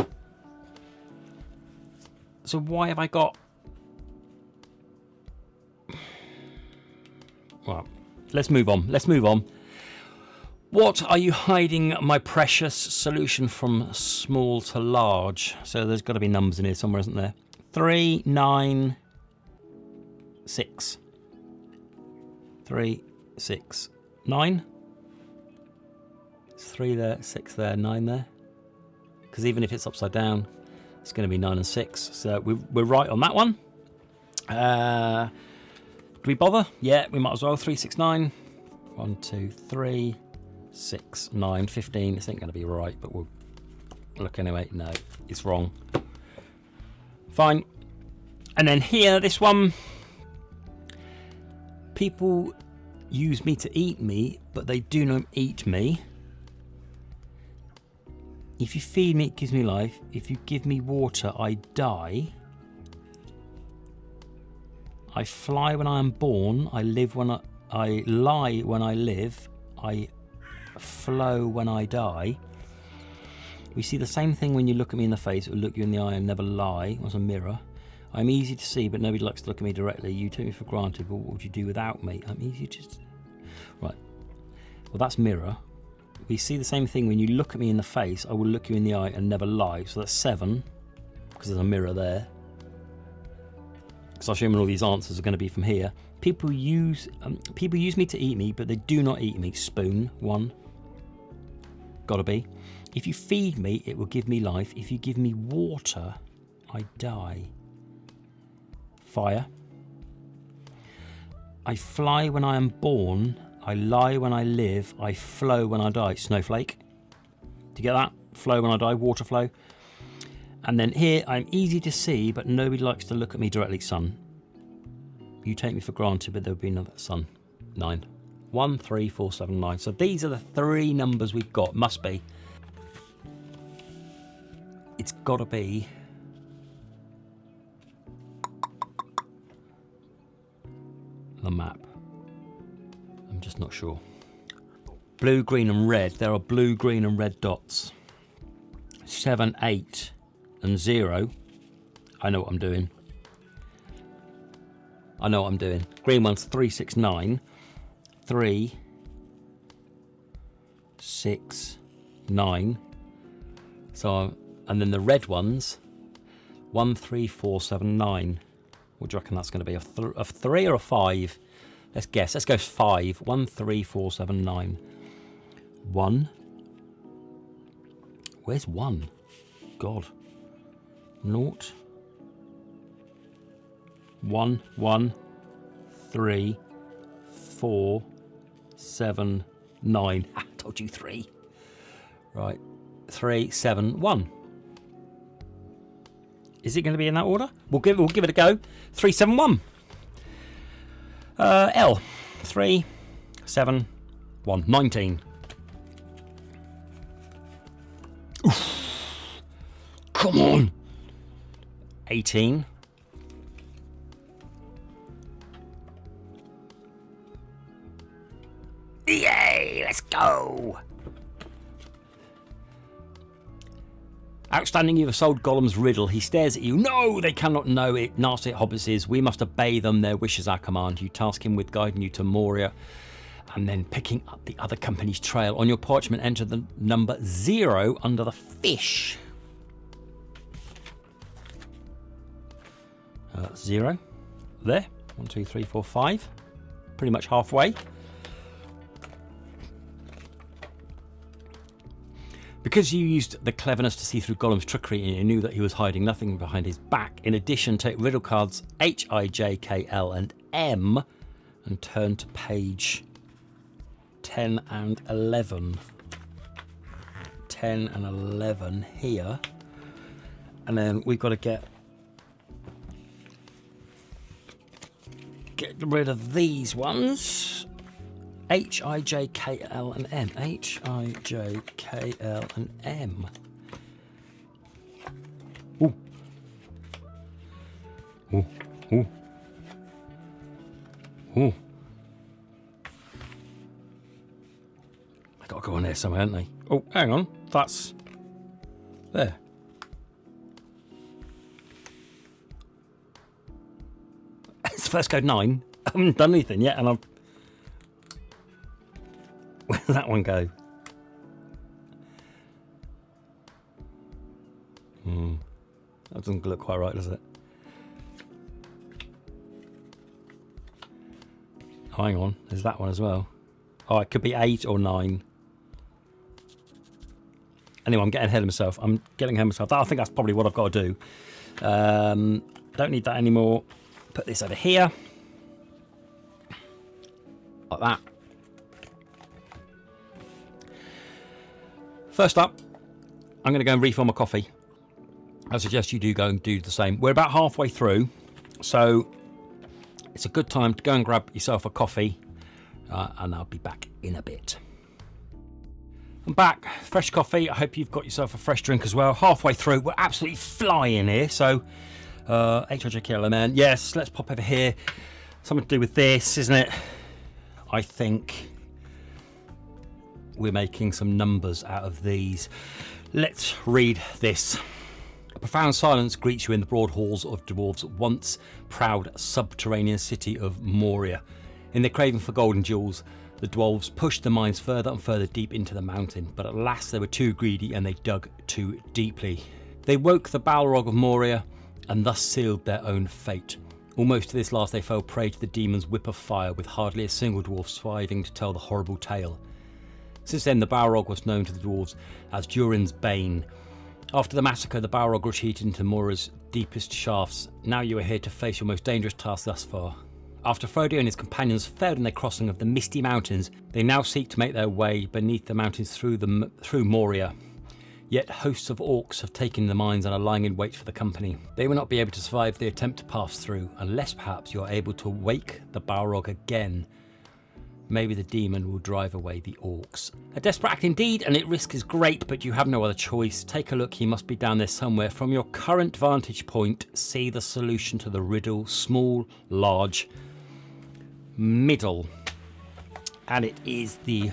So why have I got... Well, let's move on. Let's move on. What are you hiding, my precious? Solution from small to large. So there's got to be numbers in here somewhere, isn't there? 3, 9, 6. 3, 6, 9. It's 3 there, 6 there, 9 there. Because even if it's upside down, it's going to be 9 and 6. So we're right on that one. Do we bother? Yeah, we might as well. 3, 6, 9. 1, 2, 3, 6, 9, 15. This ain't going to be right, but we'll look anyway. No, it's wrong. Fine. And then here, this one. People use me to eat me, but they do not eat me. If you feed me, it gives me life. If you give me water, I die. I fly when I am born. I live when I lie when I live. I flow when I die. We see the same thing when you look at me in the face. It will look you in the eye and never lie. It was a mirror. I'm easy to see, but nobody likes to look at me directly. You take me for granted, but what would you do without me? I'm easy to... Right. Well, that's mirror. We see the same thing when you look at me in the face. I will look you in the eye and never lie. So that's 7, because there's a mirror there. Because I assume all these answers are going to be from here. People use me to eat me, but they do not eat me. Spoon, 1. Gotta be. If you feed me, it will give me life. If you give me water, I die. Fire. I fly when I am born. I lie when I live. I flow when I die. Snowflake. Do you get that? Flow when I die. Water flow. And then here, I'm easy to see, but nobody likes to look at me directly. Sun. You take me for granted, but there will be another sun. 9. 1, 3, 4, 7, 9. So these are the 3 numbers we've got. Must be. It's got to be... the map. I'm just not sure. Blue, green and red. There are blue, green and red dots. 7, 8 and 0. I know what I'm doing. I know what I'm doing. Green one's 3, 6, 9. 3, 6, 9. So, and then the red ones, 1, 3, 4, 7, 9. What do you reckon that's going to be? A 3 or a 5? Let's guess. Let's go 5. 1, 3, 4, 7, 9. 1. Where's 1? God. 0. 1, 1, 3, 4, 7, 9. I told you 3. Right. 3, 7, 1. Is it going to be in that order? We'll give it a go. 3, 7, 1. L. 3, 7, 1. 19. Oof. Come on. 18. Yay! Let's go. Outstanding, you have solved Gollum's riddle. He stares at you. No, they cannot know it. Nasty hobbitses. We must obey them. Their wish is our command. You task him with guiding you to Moria and then picking up the other company's trail. On your parchment, enter the number 0 under the fish. 0. There. 1, 2, 3, 4, 5. Pretty much halfway. Because you used the cleverness to see through Gollum's trickery and you knew that he was hiding nothing behind his back, in addition, take riddle cards H, I, J, K, L and M and turn to page 10 and 11. 10 and 11 here. And then we've got to get rid of these ones. H, I, J, K, L and M. H, I, J, K, L and M. Ooh. Ooh. Ooh. Ooh. I gotta go on there somewhere, haven't they? Oh, hang on. That's there. It's first code 9. I haven't done anything yet, and I've. Where does that one go? That doesn't look quite right, does it? Oh, hang on, there's that one as well. Oh, it could be 8 or 9. Anyway, I'm getting ahead of myself. I think that's probably what I've got to do. Don't need that anymore. Put this over here. Like that. First up, I'm going to go and refill my coffee. I suggest you do go and do the same. We're about halfway through, so it's a good time to go and grab yourself a coffee, and I'll be back in a bit. I'm back, fresh coffee. I hope you've got yourself a fresh drink as well. Halfway through, we're absolutely flying here. So, HRJKLMN, yes, let's pop over here. Something to do with this, isn't it? I think we're making some numbers out of these. Let's read this. A profound silence greets you in the broad halls of Dwarves' once proud subterranean city of Moria. In their craving for golden jewels, the Dwarves pushed the mines further and further deep into the mountain, but at last they were too greedy and they dug too deeply. They woke the Balrog of Moria and thus sealed their own fate. Almost to this last they fell prey to the demon's whip of fire, with hardly a single dwarf surviving to tell the horrible tale. Since then, the Balrog was known to the dwarves as Durin's Bane. After the massacre, the Balrog retreated into Moria's deepest shafts. Now you are here to face your most dangerous task thus far. After Frodo and his companions failed in their crossing of the Misty Mountains, they now seek to make their way beneath the mountains through Moria. Yet hosts of orcs have taken the mines and are lying in wait for the company. They will not be able to survive the attempt to pass through, unless perhaps you are able to wake the Balrog again. Maybe the demon will drive away the orcs. A desperate act indeed, and its risk is great, but you have no other choice. Take a look, he must be down there somewhere. From your current vantage point, see the solution to the riddle: small, large, middle. And it is the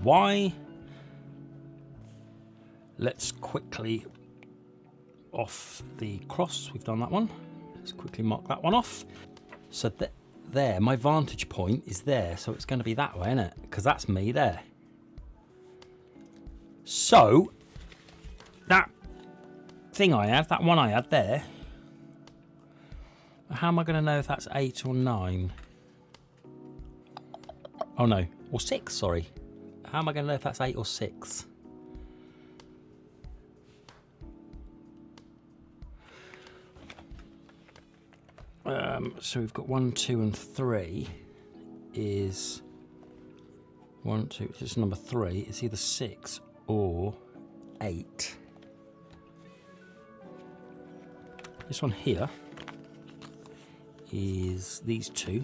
Y. Let's quickly off the cross. We've done that one. Let's quickly mark that one off. So there, my vantage point is there, so it's going to be that way, isn't it? Because that's me there. So that thing I had, that one I had there, how am I going to know if that's 8 or 9? Oh no, or 6, sorry. How am I going to know if that's 8 or 6? So we've got 1, 2 and 3 is 1, 2, this is number 3. It's either 6 or 8. This one here is these two.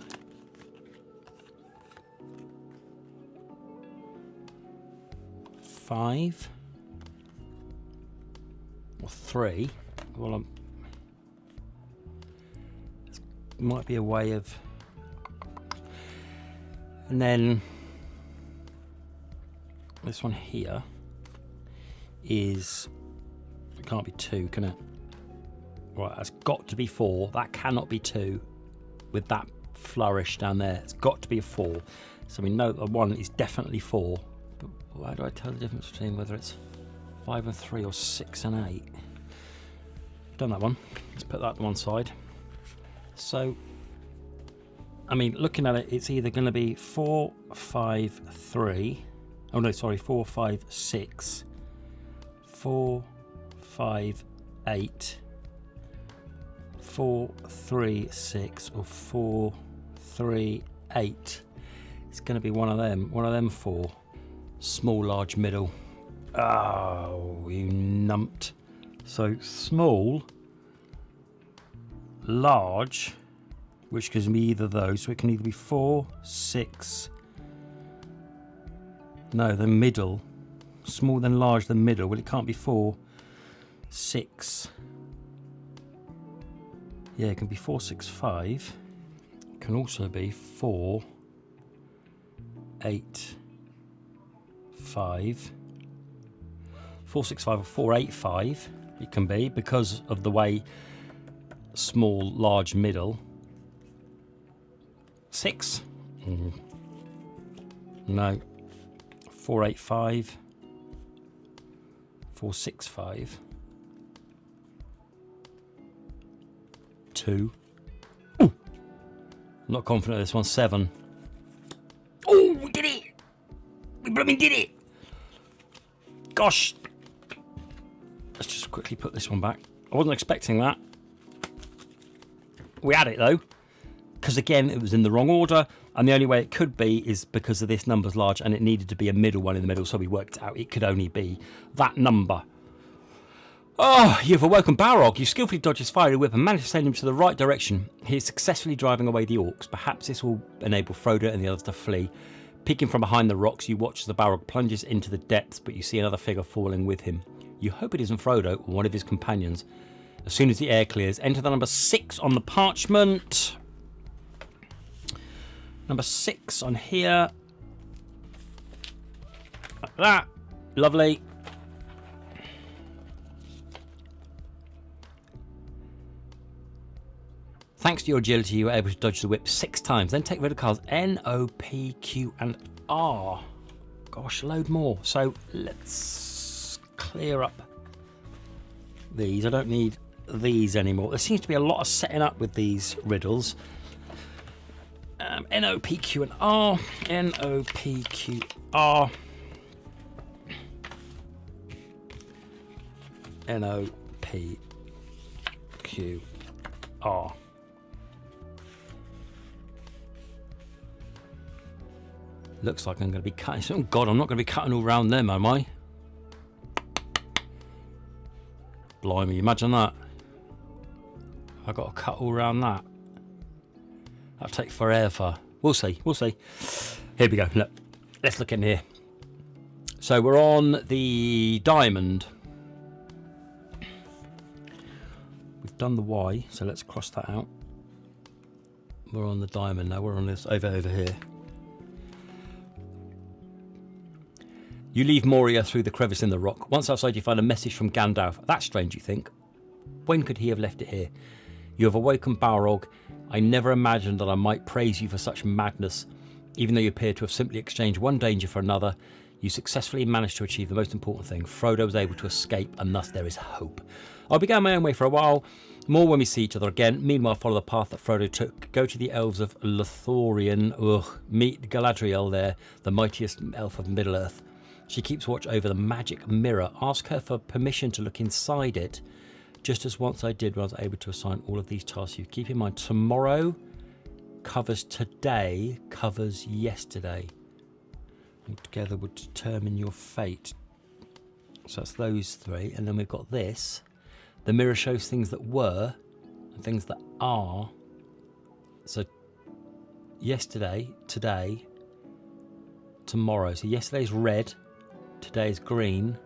Five or 3. Well, might be a way of, and then this one here is It can't be 2, can it? Right, that's got to be 4. That cannot be 2 with that flourish down there. It's got to be a 4. So we know that 1 is definitely 4. But why do I tell the difference between whether it's 5 and 3 or 6 and 8? Done that one. Let's put that to one side. So, I mean, looking at it, it's either going to be 4, 5, 3. Oh no, sorry, 4, 5, 6. 4, 5, 8. 4, 3, 6, or 4, 3, 8. It's going to be one of them 4. Small, large, middle. Oh, you numped. So small, large, which can be either of those. So it can either be 4, 6. No, the middle. Small, then large, then middle. Well, it can't be 4, 6. Yeah, it can be 4, 6, 5. It can also be 4, 8, 5. 4, 6, 5 or 4, 8, 5. It can be because of the way small, large, middle. 6. No. 4, 8, 5. 4, 6, 5. 2. Ooh. I'm not confident of this one. 7. Oh, we did it! We blooming did it! Gosh! Let's just quickly put this one back. I wasn't expecting that. We had it though, because again it was in the wrong order, and the only way it could be is because of this number's large and it needed to be a middle one in the middle, so we worked out it could only be that number. Oh, you've awoken Balrog. You skillfully dodged his fiery whip and managed to send him to the right direction. He is successfully driving away the orcs. Perhaps this will enable Frodo and the others to flee. Peeking from behind the rocks, you watch as the Balrog plunges into the depths, but you see another figure falling with him. You hope it isn't Frodo or one of his companions. As soon as the air clears, enter the number 6 on the parchment. Number 6 on here. Like that. Lovely. Thanks to your agility, you were able to dodge the whip 6 times. Then take rid of cards N, O, P, Q, and R. Gosh, a load more. So let's clear up these. I don't need these anymore. There seems to be a lot of setting up with these riddles. N, O, P, Q, and R. N, O, P, Q, R. N, O, P, Q, R. Looks like I'm going to be cutting. Oh God, I'm not going to be cutting all around them, am I? Blimey, imagine that. I've got to cut all around that. That'll take forever. We'll see, we'll see. Here we go, look. Let's look in here. So we're on the diamond. We've done the Y, so let's cross that out. We're on the diamond now, we're on this over here. You leave Moria through the crevice in the rock. Once outside, you find a message from Gandalf. That's strange, you think. When could he have left it here? You have awakened Balrog. I never imagined that I might praise you for such madness. Even though you appear to have simply exchanged one danger for another, you successfully managed to achieve the most important thing. Frodo was able to escape, and thus there is hope. I'll be going my own way for a while. More when we see each other again. Meanwhile, follow the path that Frodo took. Go to the elves of Lothlorien. Meet Galadriel there, the mightiest elf of Middle-earth. She keeps watch over the magic mirror. Ask her for permission to look inside it, just as once I did when I was able to assign all of these tasks to you. Keep in mind, tomorrow covers today, covers yesterday. And together would determine your fate. So that's those 3. And then we've got this. The mirror shows things that were and things that are. So yesterday, today, tomorrow. So yesterday's red. Today's green.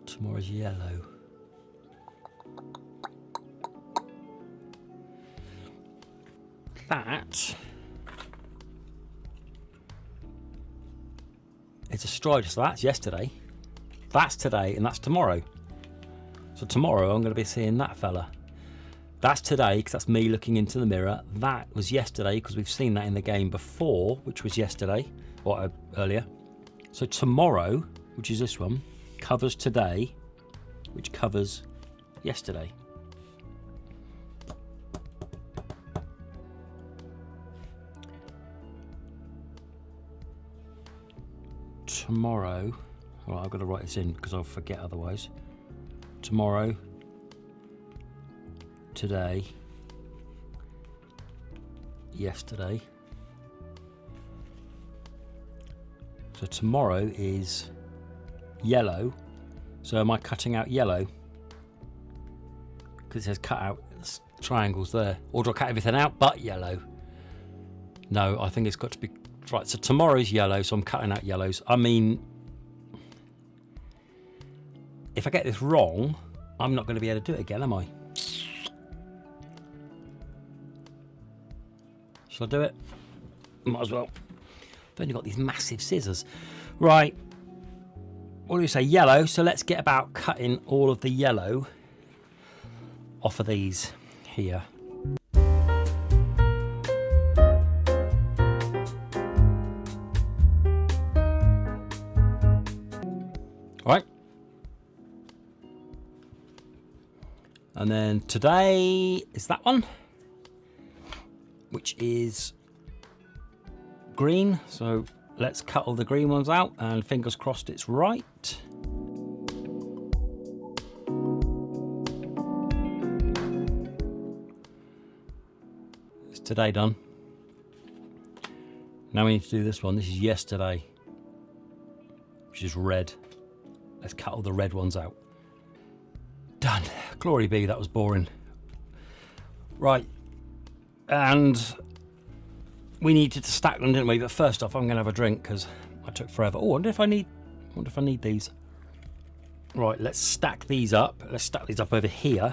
Tomorrow's yellow. That is a strider, so that's yesterday. That's today and that's tomorrow. So tomorrow I'm going to be seeing that fella. That's today because that's me looking into the mirror. That was yesterday because we've seen that in the game before, which was yesterday or earlier. So tomorrow, which is this one, covers today, which covers yesterday. Tomorrow, well, I've got to write this in because I'll forget otherwise. Tomorrow, today, yesterday. So tomorrow is yellow. So am I cutting out yellow? Because it says cut out triangles there. Or do I cut everything out but yellow? No, I think it's got to be... Right, so tomorrow's yellow, so I'm cutting out yellows. I mean, if I get this wrong, I'm not going to be able to do it again, am I? Shall I do it? Might as well. I've only got these massive scissors. Right, what do we say? Yellow, so let's get about cutting all of the yellow off of these here. All right. And then today is that one, which is green. So let's cut all the green ones out and fingers crossed it's right. It's today done. Now we need to do this one. This is yesterday, which is red. Let's cut all the red ones out. Done. Glory be, that was boring. Right. And we needed to stack them, didn't we? But first off, I'm going to have a drink because I took forever. Oh, I wonder if I need these. Right, let's stack these up. Let's stack these up over here.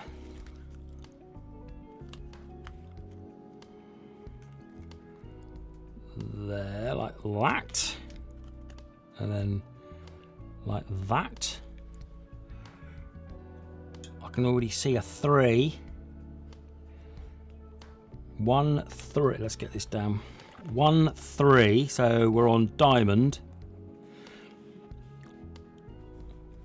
There, like that. And then like that. I can already see a 3. 1, 3. Let's get this down. 1, 3. So we're on diamond.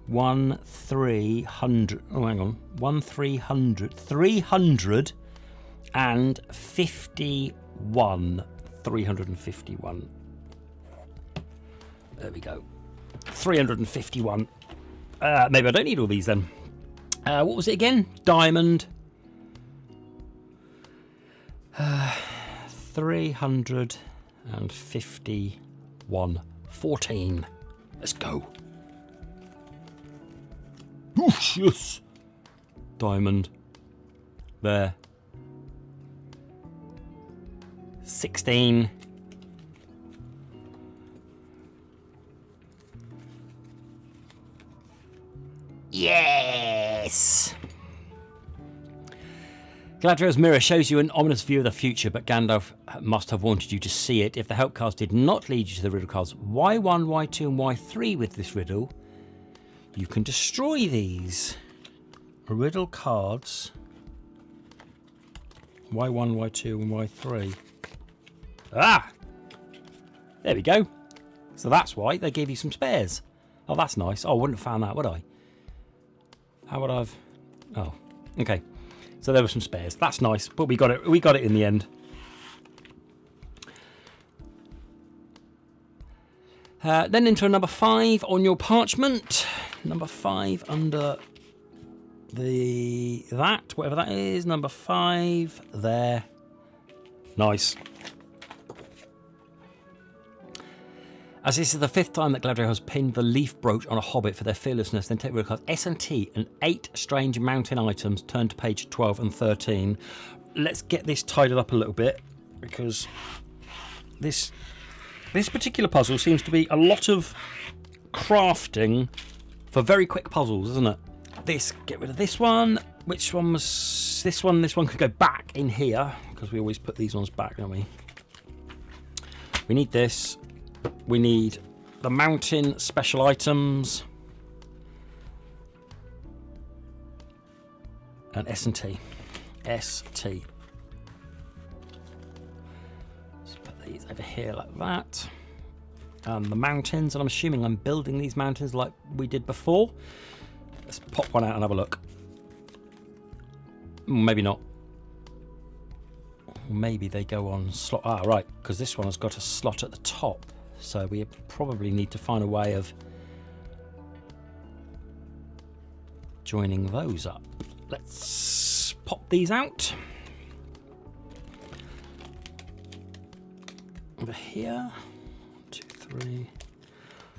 1, 300. Oh, hang on. 1, 300. 351. 351. There we go. 351. Maybe I don't need all these then. What was it again? Diamond. 351. 14. Let's go. Oof, yes. Diamond. There. 16. Yes! Galadriel's mirror shows you an ominous view of the future, but Gandalf must have wanted you to see it. If the help cards did not lead you to the riddle cards Y1, Y2 and Y3 with this riddle, you can destroy these. Riddle cards Y1, Y2 and Y3. Ah! There we go. So that's why they gave you some spares. Oh, that's nice. Oh, I wouldn't have found that, would I? How would I've... Oh, okay. So there were some spares. That's nice, but we got it. We got it in the end. Then into a number 5 on your parchment. Number 5 under that, whatever that is. Number 5 there. Nice. As this is the 5th time that Galadriel has pinned the leaf brooch on a hobbit for their fearlessness, then take riddle cards S&T and 8 strange mountain items. Turn to page 12 and 13. Let's get this tidied up a little bit, because this particular puzzle seems to be a lot of crafting for very quick puzzles, isn't it? Get rid of this one. Which one was this one? This one could go back in here, because we always put these ones back, don't we? We need this. We need the mountain special items. and S and T. S-T. Let's put these over here like that. The mountains, and I'm assuming I'm building these mountains like we did before. Let's pop one out and have a look. Maybe not. Maybe they go on slot. Ah, right, because this one has got a slot at the top. So we probably need to find a way of joining those up. Let's pop these out. Over here. 2, 3,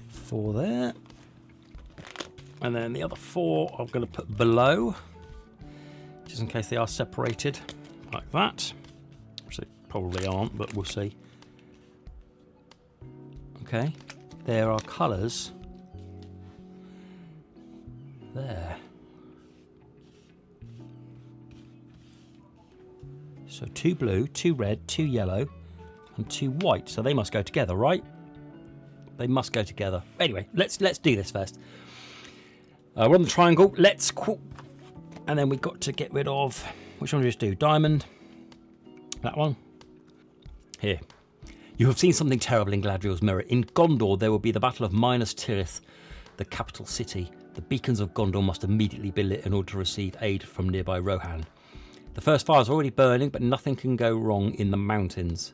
4 there. And then the other 4 I'm going to put below, just in case they are separated like that. Which they probably aren't, but we'll see. Okay, there are colours there. So 2 blue, 2 red, 2 yellow, and 2 white. So they must go together, right? They must go together. Anyway, let's do this first. We're on the triangle. And then we've got to get rid of, which one do we just do? Diamond. That one. Here. You have seen something terrible in Galadriel's mirror. In Gondor, there will be the Battle of Minas Tirith, the capital city. The beacons of Gondor must immediately be lit in order to receive aid from nearby Rohan. The first fire is already burning, but nothing can go wrong in the mountains.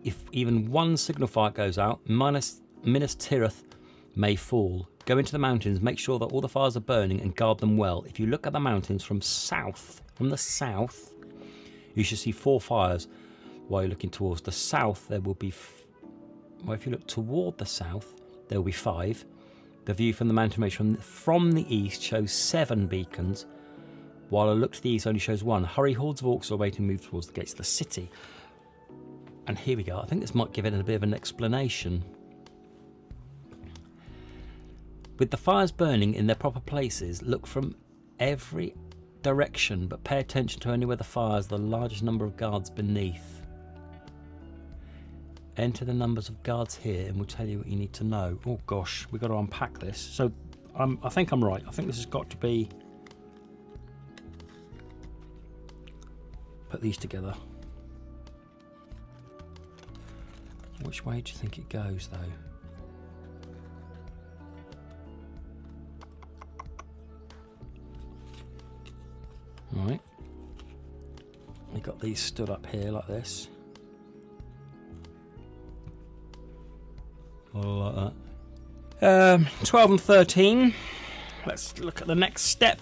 If even one signal fire goes out, Minas Tirith may fall. Go into the mountains, make sure that all the fires are burning and guard them well. If you look at the mountains from the south, you should see 4 fires. While you're looking towards the south, there will be, well, if you look toward the south, there will be 5. The view from the mountain range from the east shows 7 beacons, while a look to the east only shows 1. Hurry, hordes of orcs are waiting to move towards the gates of the city. And here we go. I think this might give it a bit of an explanation. With the fires burning in their proper places, look from every direction, but pay attention to only where the fires the largest number of guards beneath. Enter the numbers of guards here and we'll tell you what you need to know. Oh gosh, we've got to unpack this. So I think I'm right. I think this has got to be... Put these together. Which way do you think it goes though? Right. We got these stood up here like this. Like that. 12 and 13. Let's look at the next step.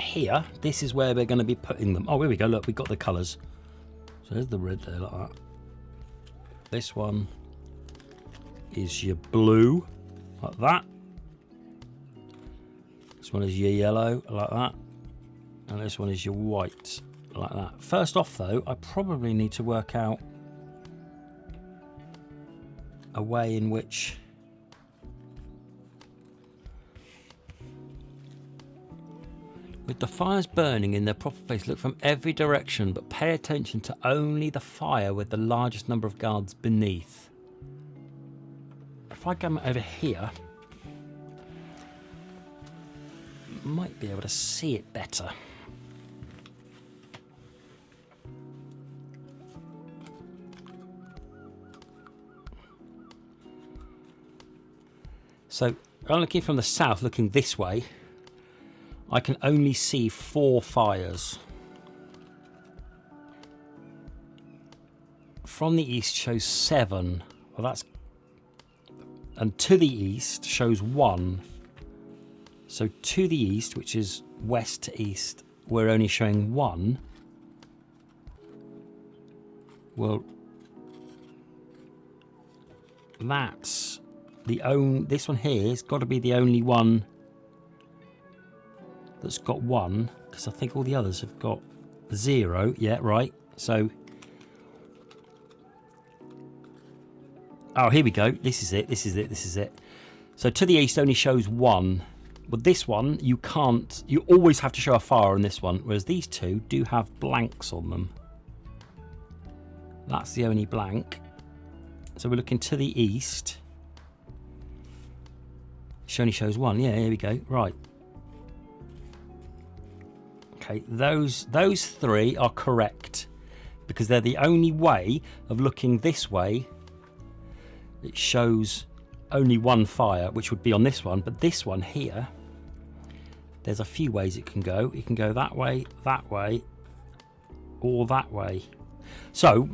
Here, this is where we're going to be putting them. Oh, here we go. Look, we've got the colours. So there's the red there, like that. This one is your blue, like that. This one is your yellow, like that. And this one is your white, like that. First off, though, I probably need to work out a way in which with the fires burning in their proper place, look from every direction, but pay attention to only the fire with the largest number of guards beneath. If I come over here, I might be able to see it better. So I'm looking from the south, looking this way. I can only see 4 fires. From the east shows 7. Well, that's... And to the east shows 1. So to the east, which is west to east, we're only showing 1. Well, that's... This one here has got to be the only one that's got 1, because I think all the others have got 0. Yeah, right. So, oh, here we go. This is it. This is it. This is it. So to the east only shows 1. But this one you can't. You always have to show a fire on this one, whereas these 2 do have blanks on them. That's the only blank. So we're looking to the east. She only shows 1. Yeah, here we go. Right. Okay, those three are correct because they're the only way of looking this way. It shows only one fire, which would be on this one, but this one here, there's a few ways it can go. It can go that way, or that way. So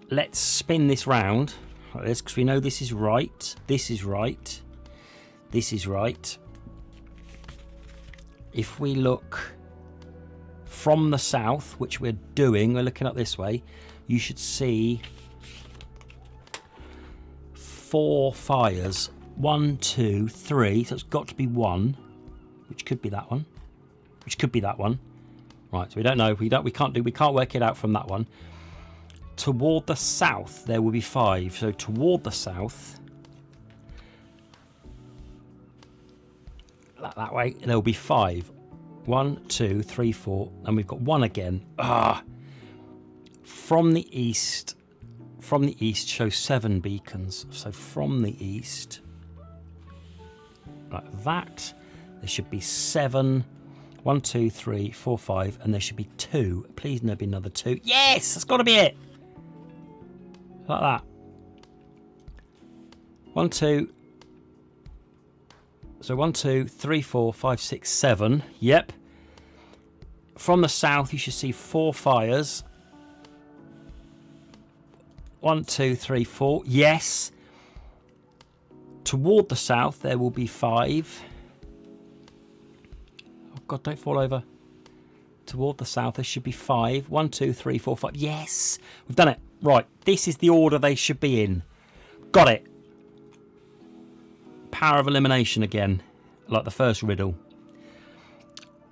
let's spin this round like this because we know this is right, this is right, this is right. If we look from the south, which we're doing, we're looking up this way, you should see 4 fires. 1, 2, 3. So it's got to be 1, which could be that one, which could be that one. Right, so we don't know. We can't work it out from that one. Toward the south, there will be 5. So toward the south, that way, there will be 5. 1, 2, 3, 4, and we've got 1 again. From the east show 7 beacons. So from the east, like that, there should be 7. 1, 2, 3, 4, 5, and there should be 2. Please, no, be another 2. Yes, that's got to be it. Like that. 1, 2. So 1, 2, 3, 4, 5, 6, 7. Yep. From the south, you should see 4 fires. 1, 2, 3, 4. Yes. Toward the south, there will be 5. Oh God, don't fall over. Toward the south, there should be 5. 1, 2, 3, 4, 5. Yes, we've done it. Right, this is the order they should be in. Got it. Power of elimination again, like the first riddle.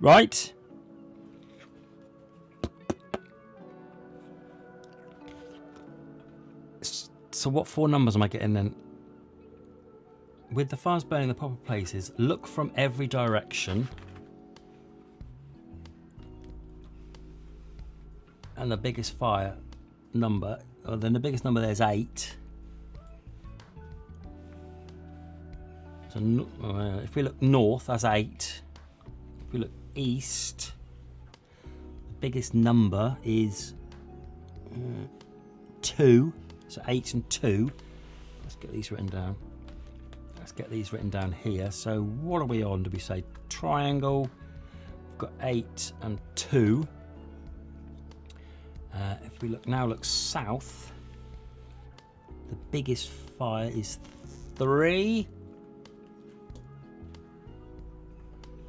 Right. So what 4 numbers am I getting then? With the fires burning in the proper places, look from every direction. And the biggest fire number, or then the biggest number there is 8. So if we look north, that's 8. If we look east, the biggest number is 2. So 8 and 2. Let's get these written down. Let's get these written down here. So what are we on? Do we say triangle? We've got 8 and 2. If we look south, the biggest fire is 3.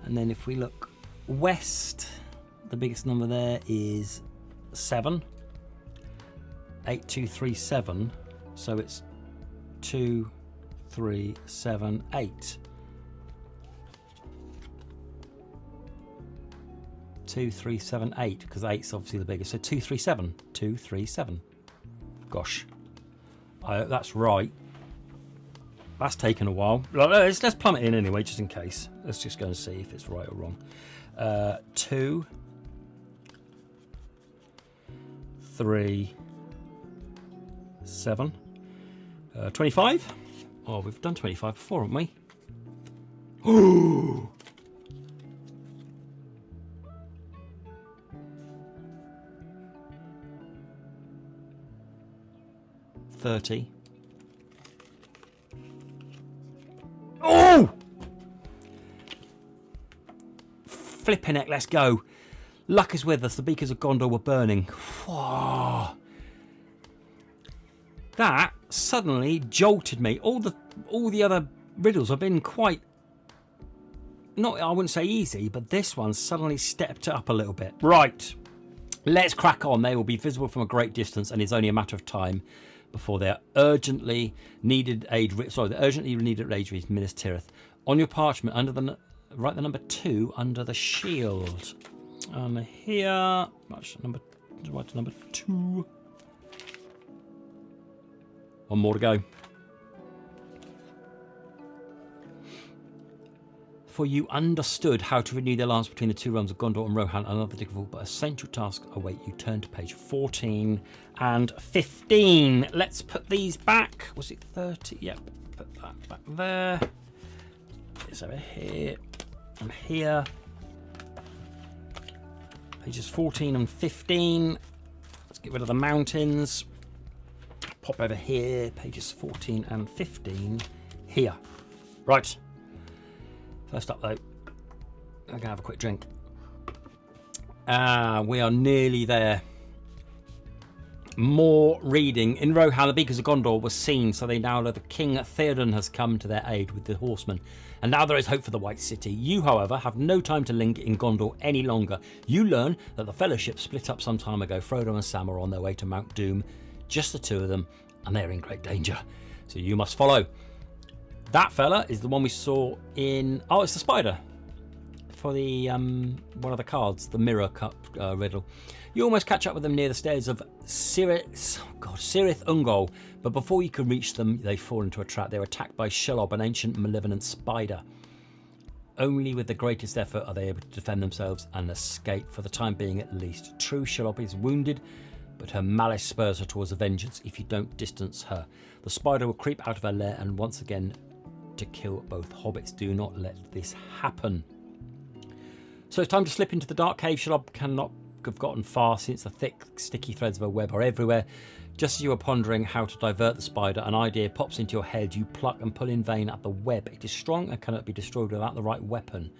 And then if we look west, the biggest number there is 7. 8, 2, 3, 7. So it's 2, 3, 7, 8. 2, 3, 7, 8, because 8's obviously the biggest. So 2, 3, 7. 2, 3, 7. Gosh, I hope that's right. That's taken a while. Let's plumb it in anyway, just in case. Let's just go and see if it's right or wrong. 2, 3, 7. 25. Oh, we've done 25 before, haven't we? Ooh. 30. Oh! Flipping it, let's go. Luck is with us. The beacons of Gondor were burning. Whoa. That suddenly jolted me. All the other riddles have been quite, not, I wouldn't say easy, but this one suddenly stepped it up a little bit. Right, let's crack on. They will be visible from a great distance, and it's only a matter of time before their urgently needed aid. Sorry, the urgently needed aid reads Minas Tirith. On your parchment, write the number 2 under the shield. And here, write number 2. One more to go. For you understood how to renew the alliance between the 2 realms of Gondor and Rohan, another difficult but essential task await you. Turn to page 14 and 15. Let's put these back. Was it 30? Yep. Put that back there. It's over here and here. Pages 14 and 15. Let's get rid of the mountains. Pop over here. Pages 14 and 15 here. Right. First up, though, I'm going to have a quick drink. We are nearly there. More reading. In Rohan, the beacons of Gondor were seen, so they now know the King Theoden has come to their aid with the horsemen. And now there is hope for the White City. You, however, have no time to linger in Gondor any longer. You learn that the Fellowship split up some time ago. Frodo and Sam are on their way to Mount Doom. Just the two of them, and they're in great danger. So you must follow. That fella is the one we saw in... Oh, it's the spider. For the one of the cards, the Mirror Cup riddle. You almost catch up with them near the stairs of Cirith Ungol, but before you can reach them, they fall into a trap. They're attacked by Shelob, an ancient malevolent spider. Only with the greatest effort are they able to defend themselves and escape, for the time being at least. True, Shelob is wounded, but her malice spurs her towards a vengeance if you don't distance her. The spider will creep out of her lair and once again to kill both hobbits. Do not let this happen. So it's time to slip into the dark cave. Shelob cannot have gotten far since the thick, sticky threads of her web are everywhere. Just as you are pondering how to divert the spider, an idea pops into your head. You pluck and pull in vain at the web. It is strong and cannot be destroyed without the right weapon.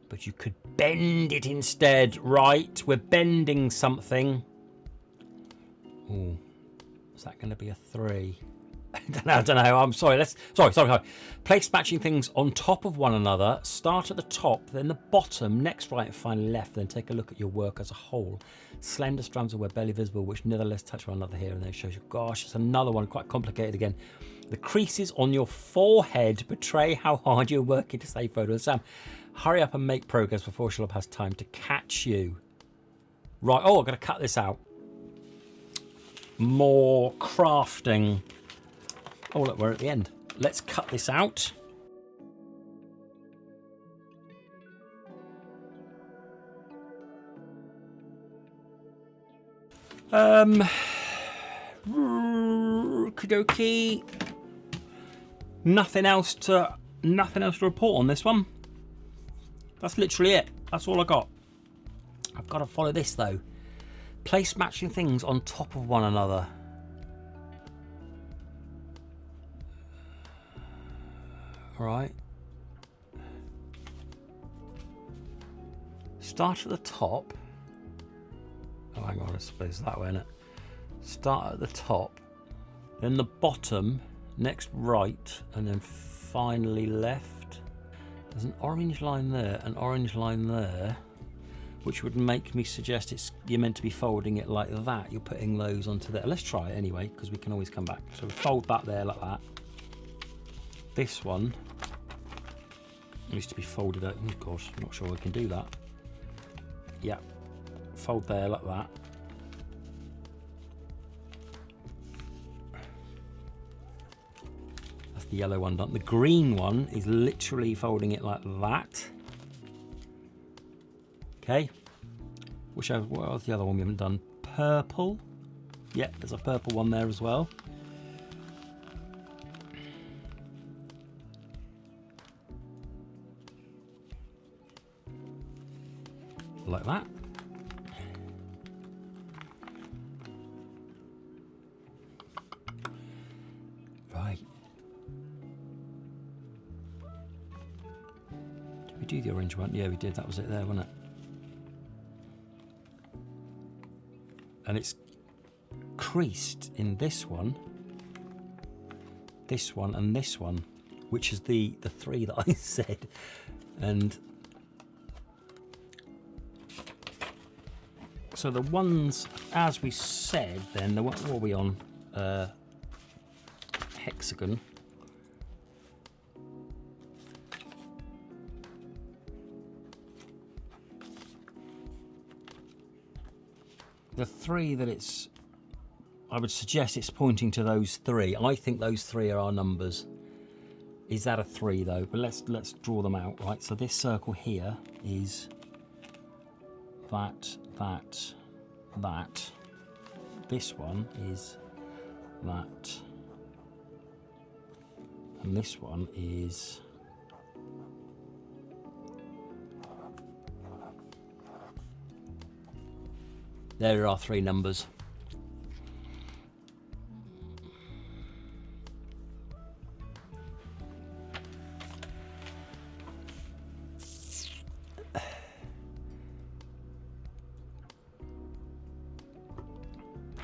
But you could bend it instead, right? We're bending something. Oh, is that going to be a 3? I don't know. I'm sorry. Sorry. Place matching things on top of one another. Start at the top, then the bottom, next right, and finally left. Then take a look at your work as a whole. Slender strands of web barely visible, which nevertheless touch one another here and there. Shows you. Gosh, it's another one, quite complicated again. The creases on your forehead betray how hard you're working to save Frodo and Sam. Hurry up and make progress before Shelob has time to catch you. Right. Oh, I've got to cut this out. More crafting. Oh, look, we're at the end. Let's cut this out. Okie-dokie. Nothing else to report on this one. That's literally it. That's all I got. I've got to follow this though. Place matching things on top of one another. Right. Start at the top. Oh, hang on, I suppose that way, innit? Start at the top, then the bottom, next right, and then finally left. There's an orange line there, an orange line there, which would make me suggest you're meant to be folding it like that. You're putting those onto there. Let's try it anyway, because we can always come back. So we fold that there like that. This one needs to be folded out. Oh gosh, I'm not sure we can do that. Yeah, fold there like that. That's the yellow one done. The green one is literally folding it like that. Okay. What was the other one we haven't done? Purple. Yeah, there's a purple one there as well. Like that. Right. Did we do the orange one? Yeah, we did. That was it there, wasn't it? And it's creased in this one, and this one, which is the 3 that I said. And so the ones, as we said, then what were we on? Hexagon. The 3 that it's, I would suggest it's pointing to those 3. I think those 3 are our numbers. Is that a 3 though? But let's draw them out, right? So this circle here is that. This one is that. And this one is There are our 3 numbers.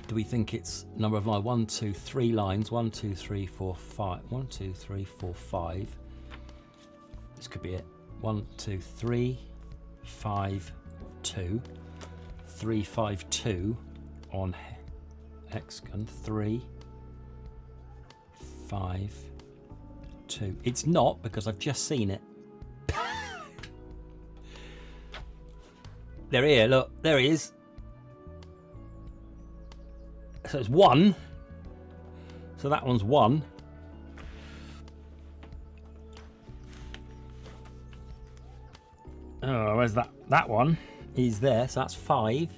Do we think it's number of lines? 1, 2, 3 lines. 1, 2, 3, 4, 5. 1, 2, 3, 4, 5. This could be it. 1, 2, 3, 5, 2. 3, 5, 2 on hexagon. 3, 5, 2. It's not, because I've just seen it. They're here. Look, there he is. So it's 1. So that one's 1. Oh, where's that? That one is there. So that's 5.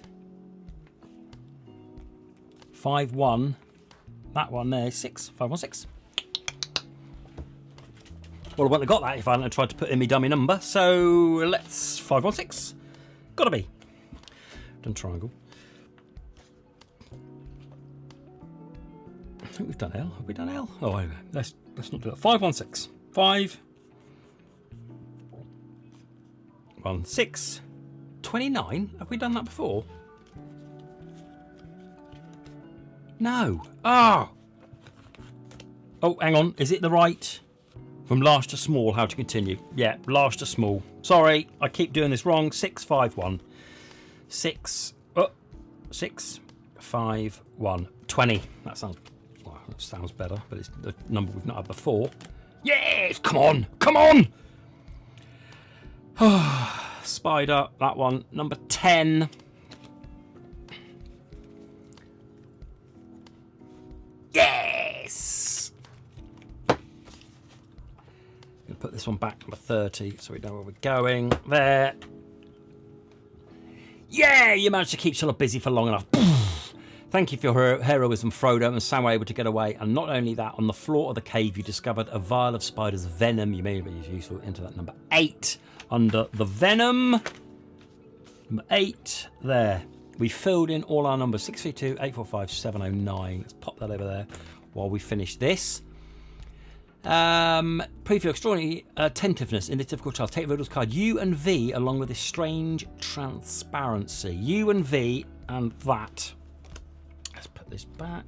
5, 1. That one there is 6. 5, 1, 6. Well, I wouldn't have got that if I hadn't tried to put in my dummy number. So let's 5, 1, 6. Gotta be. Done triangle. I think we've done L. Have we done L? Oh, anyway, let's not do it. 5, 1, 6. 5, 1, 6. 29. Have we done that before? No. Oh. Oh, hang on. Is it the right? From large to small, how to continue? Yeah, large to small. Sorry, I keep doing this wrong. 6, 5, 1. 6. 6, 5, 1. 20. That sounds better, but it's the number we've not had before. Yes! Come on! Come on! Spider, that one. Number 10. Yes! I'm going to put this one back, number 30, so we know where we're going. There. Yeah! You managed to keep Sherlock busy for long enough. Thank you for your heroism, Frodo, and Sam were able to get away. And not only that, on the floor of the cave, you discovered a vial of spider's venom. You may have used it into that number 8 under the venom. Number 8 there. We filled in all our numbers 632, 845, 709. Let's pop that over there while we finish this. Prove your extraordinary attentiveness in this difficult task. Take Riddles card U and V along with this strange transparency. U and V and that. Let's put this back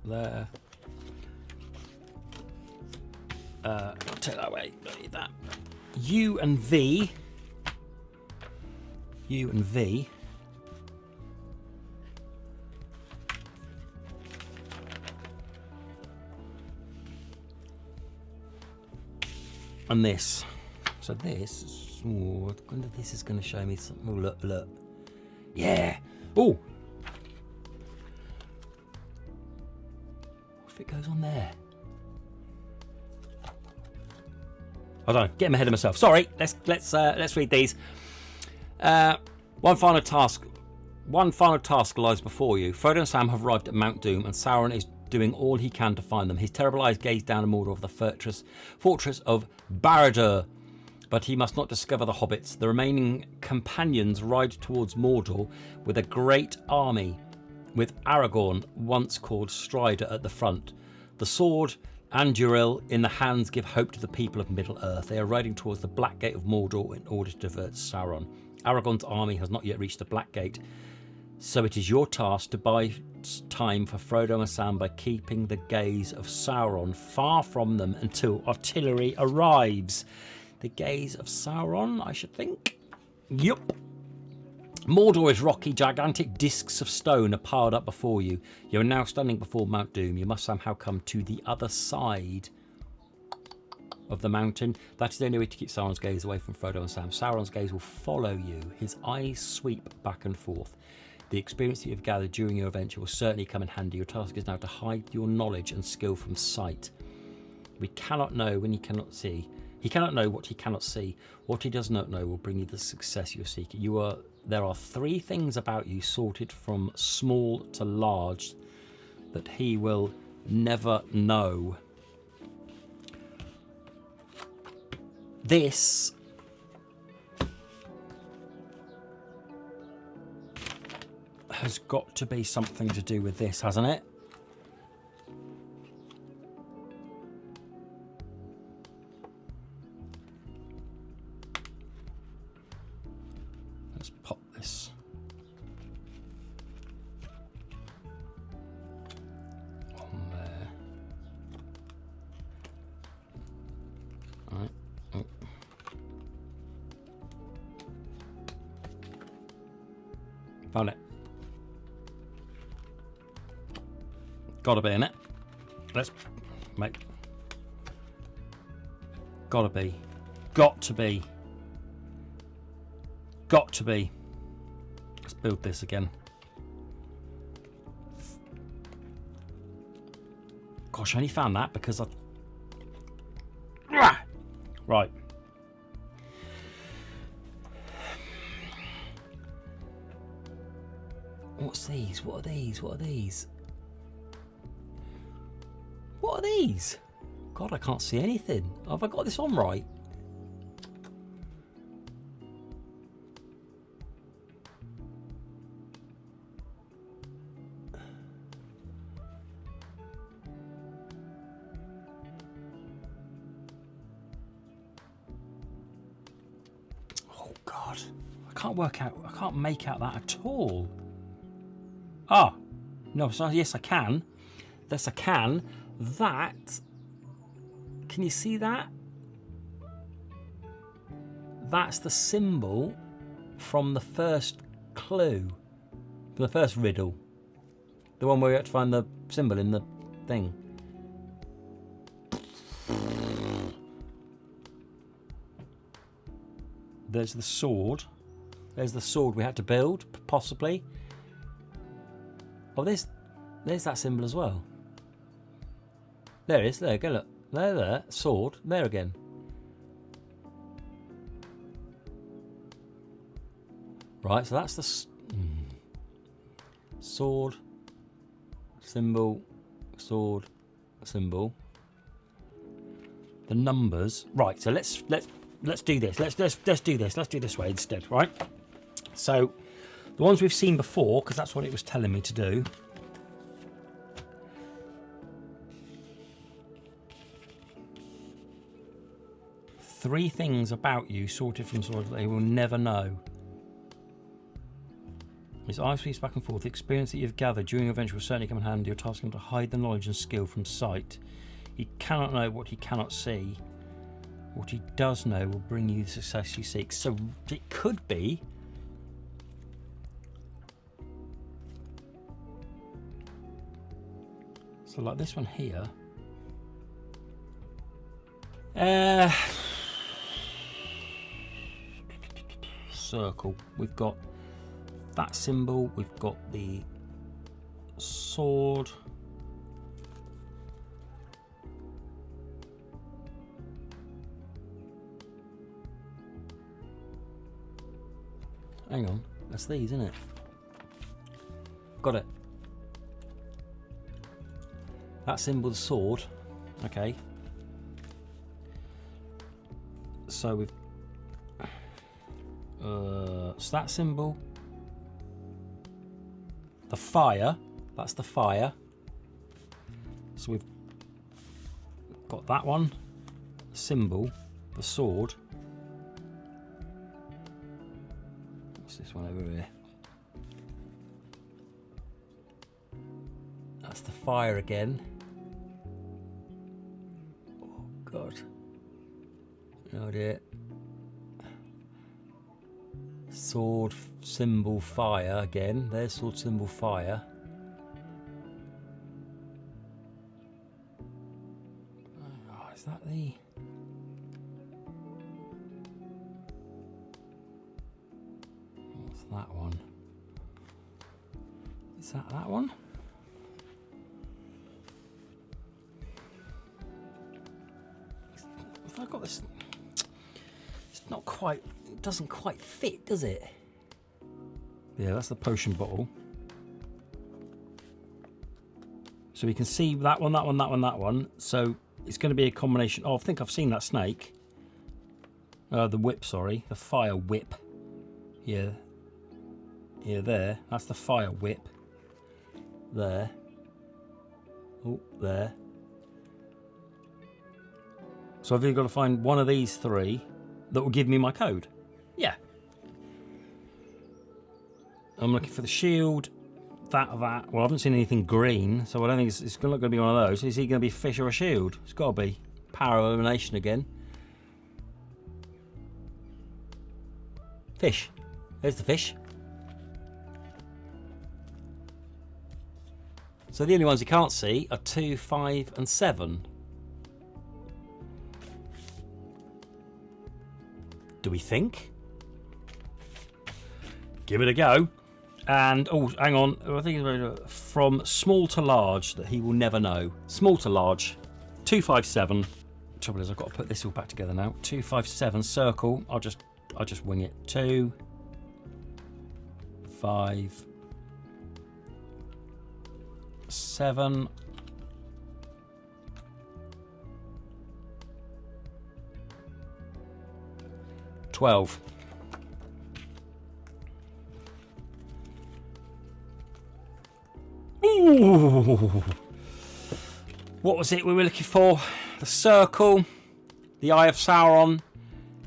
there. Take that away. Don't need that. U and V. U and V. And this. So this. Ooh, I wonder if this is going to show me something. Oh, look, look. Yeah. Oh. What if it goes on there? I don't know. Getting ahead of myself. Sorry. Let's read these. One final task lies before you. Frodo and Sam have arrived at Mount Doom, and Sauron is doing all he can to find them. His terrible eyes gaze down in Mordor of the fortress of Barad-dûr, but he must not discover the hobbits. The remaining companions ride towards Mordor with a great army, with Aragorn, once called Strider, at the front. The sword and Anduril in the hands give hope to the people of Middle-earth. They are riding towards the Black Gate of Mordor in order to divert Sauron. Aragorn's army has not yet reached the Black Gate, so it is your task to buy time for Frodo and Sam by keeping the gaze of Sauron far from them until artillery arrives. The gaze of Sauron, I should think. Yup. Mordor is rocky. Gigantic discs of stone are piled up before you. You are now standing before Mount Doom. You must somehow come to the other side of the mountain. That is the only way to keep Sauron's gaze away from Frodo and Sam. Sauron's gaze will follow you. His eyes sweep back and forth. The experience that you've gathered during your adventure will certainly come in handy. Your task is now to hide your knowledge and skill from sight. We cannot know when he cannot see. He cannot know what he cannot see. What he does not know will bring you the success you're seeking. There are 3 things about you, sorted from small to large, that he will never know. has got to be something to do with this, hasn't it? Let's pop this. On there. All right. Oh. Found it. Gotta be in it. Let's make. Gotta be. Got to be. Got to be. Let's build this again. Gosh, I only found that because I. Right. What's these? What are these? What are these? What are these? God, I can't see anything. Have I got this on right? Oh God, I can't work out. I can't make out that at all. Ah, no. So yes, I can. Yes, I can. That. Can you see that? That's the symbol from the first clue, the first riddle, the one where you had to find the symbol in the thing. There's the sword. There's the sword we had to build, possibly. Oh, there's that symbol as well. There it is. There, go look. There, sword. There again. Right, so that's the sword, symbol, sword, symbol. The numbers. Right, so let's do this. Let's do this. Let's do this way instead, right? So the ones we've seen before, because that's what it was telling me to do. Three things about you sorted from swords that they will never know. His eyes sweeps back and forth. The experience that you've gathered during your venture will certainly come in handy. You're tasking him to hide the knowledge and skill from sight. He cannot know what he cannot see. What he does know will bring you the success you seek. So it could be so like this one here. Circle. We've got that symbol. We've got the sword. Hang on, that's these, isn't it? Got it. That symbol, the sword. Okay. So we've so that symbol, the fire, that's the fire. So we've got that one, the symbol, the sword. What's this one over here? That's the fire again. Oh God. No idea. Sword, symbol, fire again. There's sword, symbol, fire. Oh, is that the... What's that one? Is that one? Have I got this? It's not quite... It doesn't quite fit, does it? Yeah, that's the potion bottle. So we can see that one, that one, that one, that one. So it's going to be a combination. Oh, I think I've seen that snake. The whip, sorry. The fire whip. Yeah. Yeah, there. That's the fire whip. There. Oh, there. So I've either got to find one of these three that will give me my code. Yeah. I'm looking for the shield. That. Well, I haven't seen anything green, so I don't think it's not going to be one of those. Is he going to be a fish or a shield? It's got to be. Power of elimination again. Fish. There's the fish. So the only ones you can't see are 2, 5 and 7. Do we think? Give it a go. And, oh, hang on. I think it's from small to large that he will never know. Small to large. 257. Trouble is, I've got to put this all back together now. 257 circle. I'll just wing it. 2, 5, 7. 12. Ooh. What was it we were looking for? The circle, the Eye of Sauron,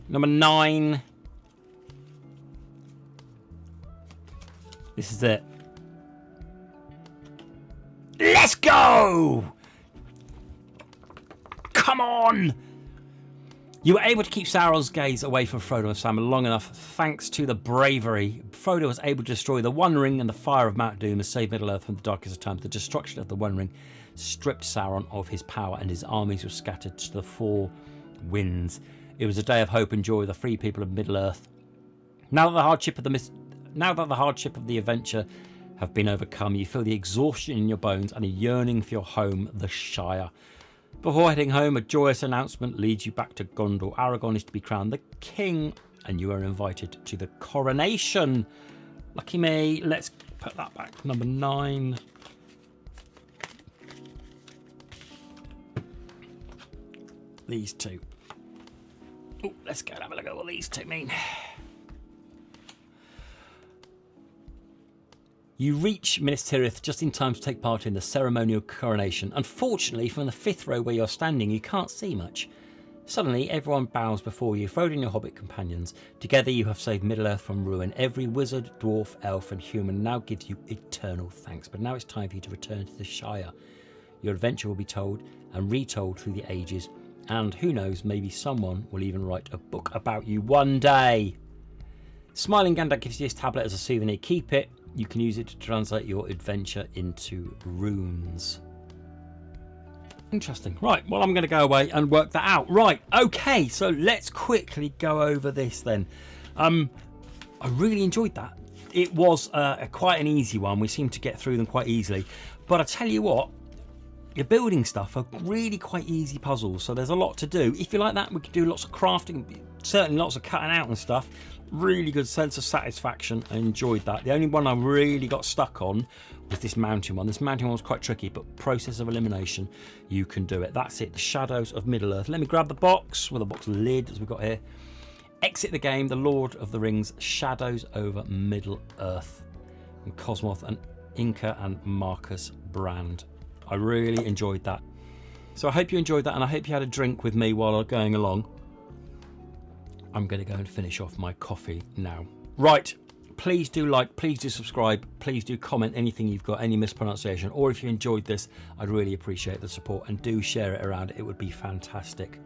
number 9. This is it. Let's go! Come on! You were able to keep Sauron's gaze away from Frodo and Sam long enough thanks to the bravery. Frodo was able to destroy the One Ring and the fire of Mount Doom and save Middle-earth from the darkest of times. The destruction of the One Ring stripped Sauron of his power and his armies were scattered to the 4 winds. It was a day of hope and joy for the free people of Middle-earth. Now that the hardship of the adventure have been overcome, you feel the exhaustion in your bones and a yearning for your home, the Shire. Before heading home, a joyous announcement leads you back to Gondor. Aragorn is to be crowned the king, and you are invited to the coronation. Lucky me. Let's put that back. Number 9. These 2. Oh, let's go and have a look at what these 2 mean. You reach Minas Tirith just in time to take part in the ceremonial coronation. Unfortunately, from the 5th row where you're standing, you can't see much. Suddenly, everyone bows before you, Frodo and your hobbit companions. Together you have saved Middle-earth from ruin. Every wizard, dwarf, elf and human now gives you eternal thanks. But now it's time for you to return to the Shire. Your adventure will be told and retold through the ages. And who knows, maybe someone will even write a book about you one day. Smiling Gandalf gives you this tablet as a souvenir. Keep it. You can use it to translate your adventure into runes. Interesting. Right, well, I'm going to go away and work that out. Right, okay, so let's quickly go over this then. I really enjoyed that. It was quite an easy one. We seemed to get through them quite easily. But I tell you what, your building stuff are really quite easy puzzles, so there's a lot to do. If you like that, we could do lots of crafting, certainly lots of cutting out and stuff. Really good sense of satisfaction. I enjoyed that. The only one I really got stuck on was this mountain one. This mountain one was quite tricky, but process of elimination, you can do it. That's it, the Shadows of Middle-earth. Let me grab the box, with the box lid as we've got here. Exit the game, The Lord of the Rings, Shadows over Middle-earth. And Cosmoth and Inca and Marcus Brand. I really enjoyed that. So I hope you enjoyed that, and I hope you had a drink with me while I'm going along. I'm going to go and finish off my coffee now. Right, please do like, please do subscribe, please do comment anything you've got, any mispronunciation, or if you enjoyed this, I'd really appreciate the support, and do share it around. It would be fantastic.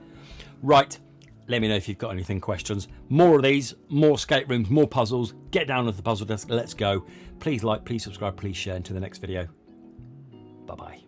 Right, let me know if you've got anything, questions. More of these, more escape rooms, more puzzles. Get down with the puzzle desk. Let's go. Please like, please subscribe, please share. Until the next video. Bye-bye.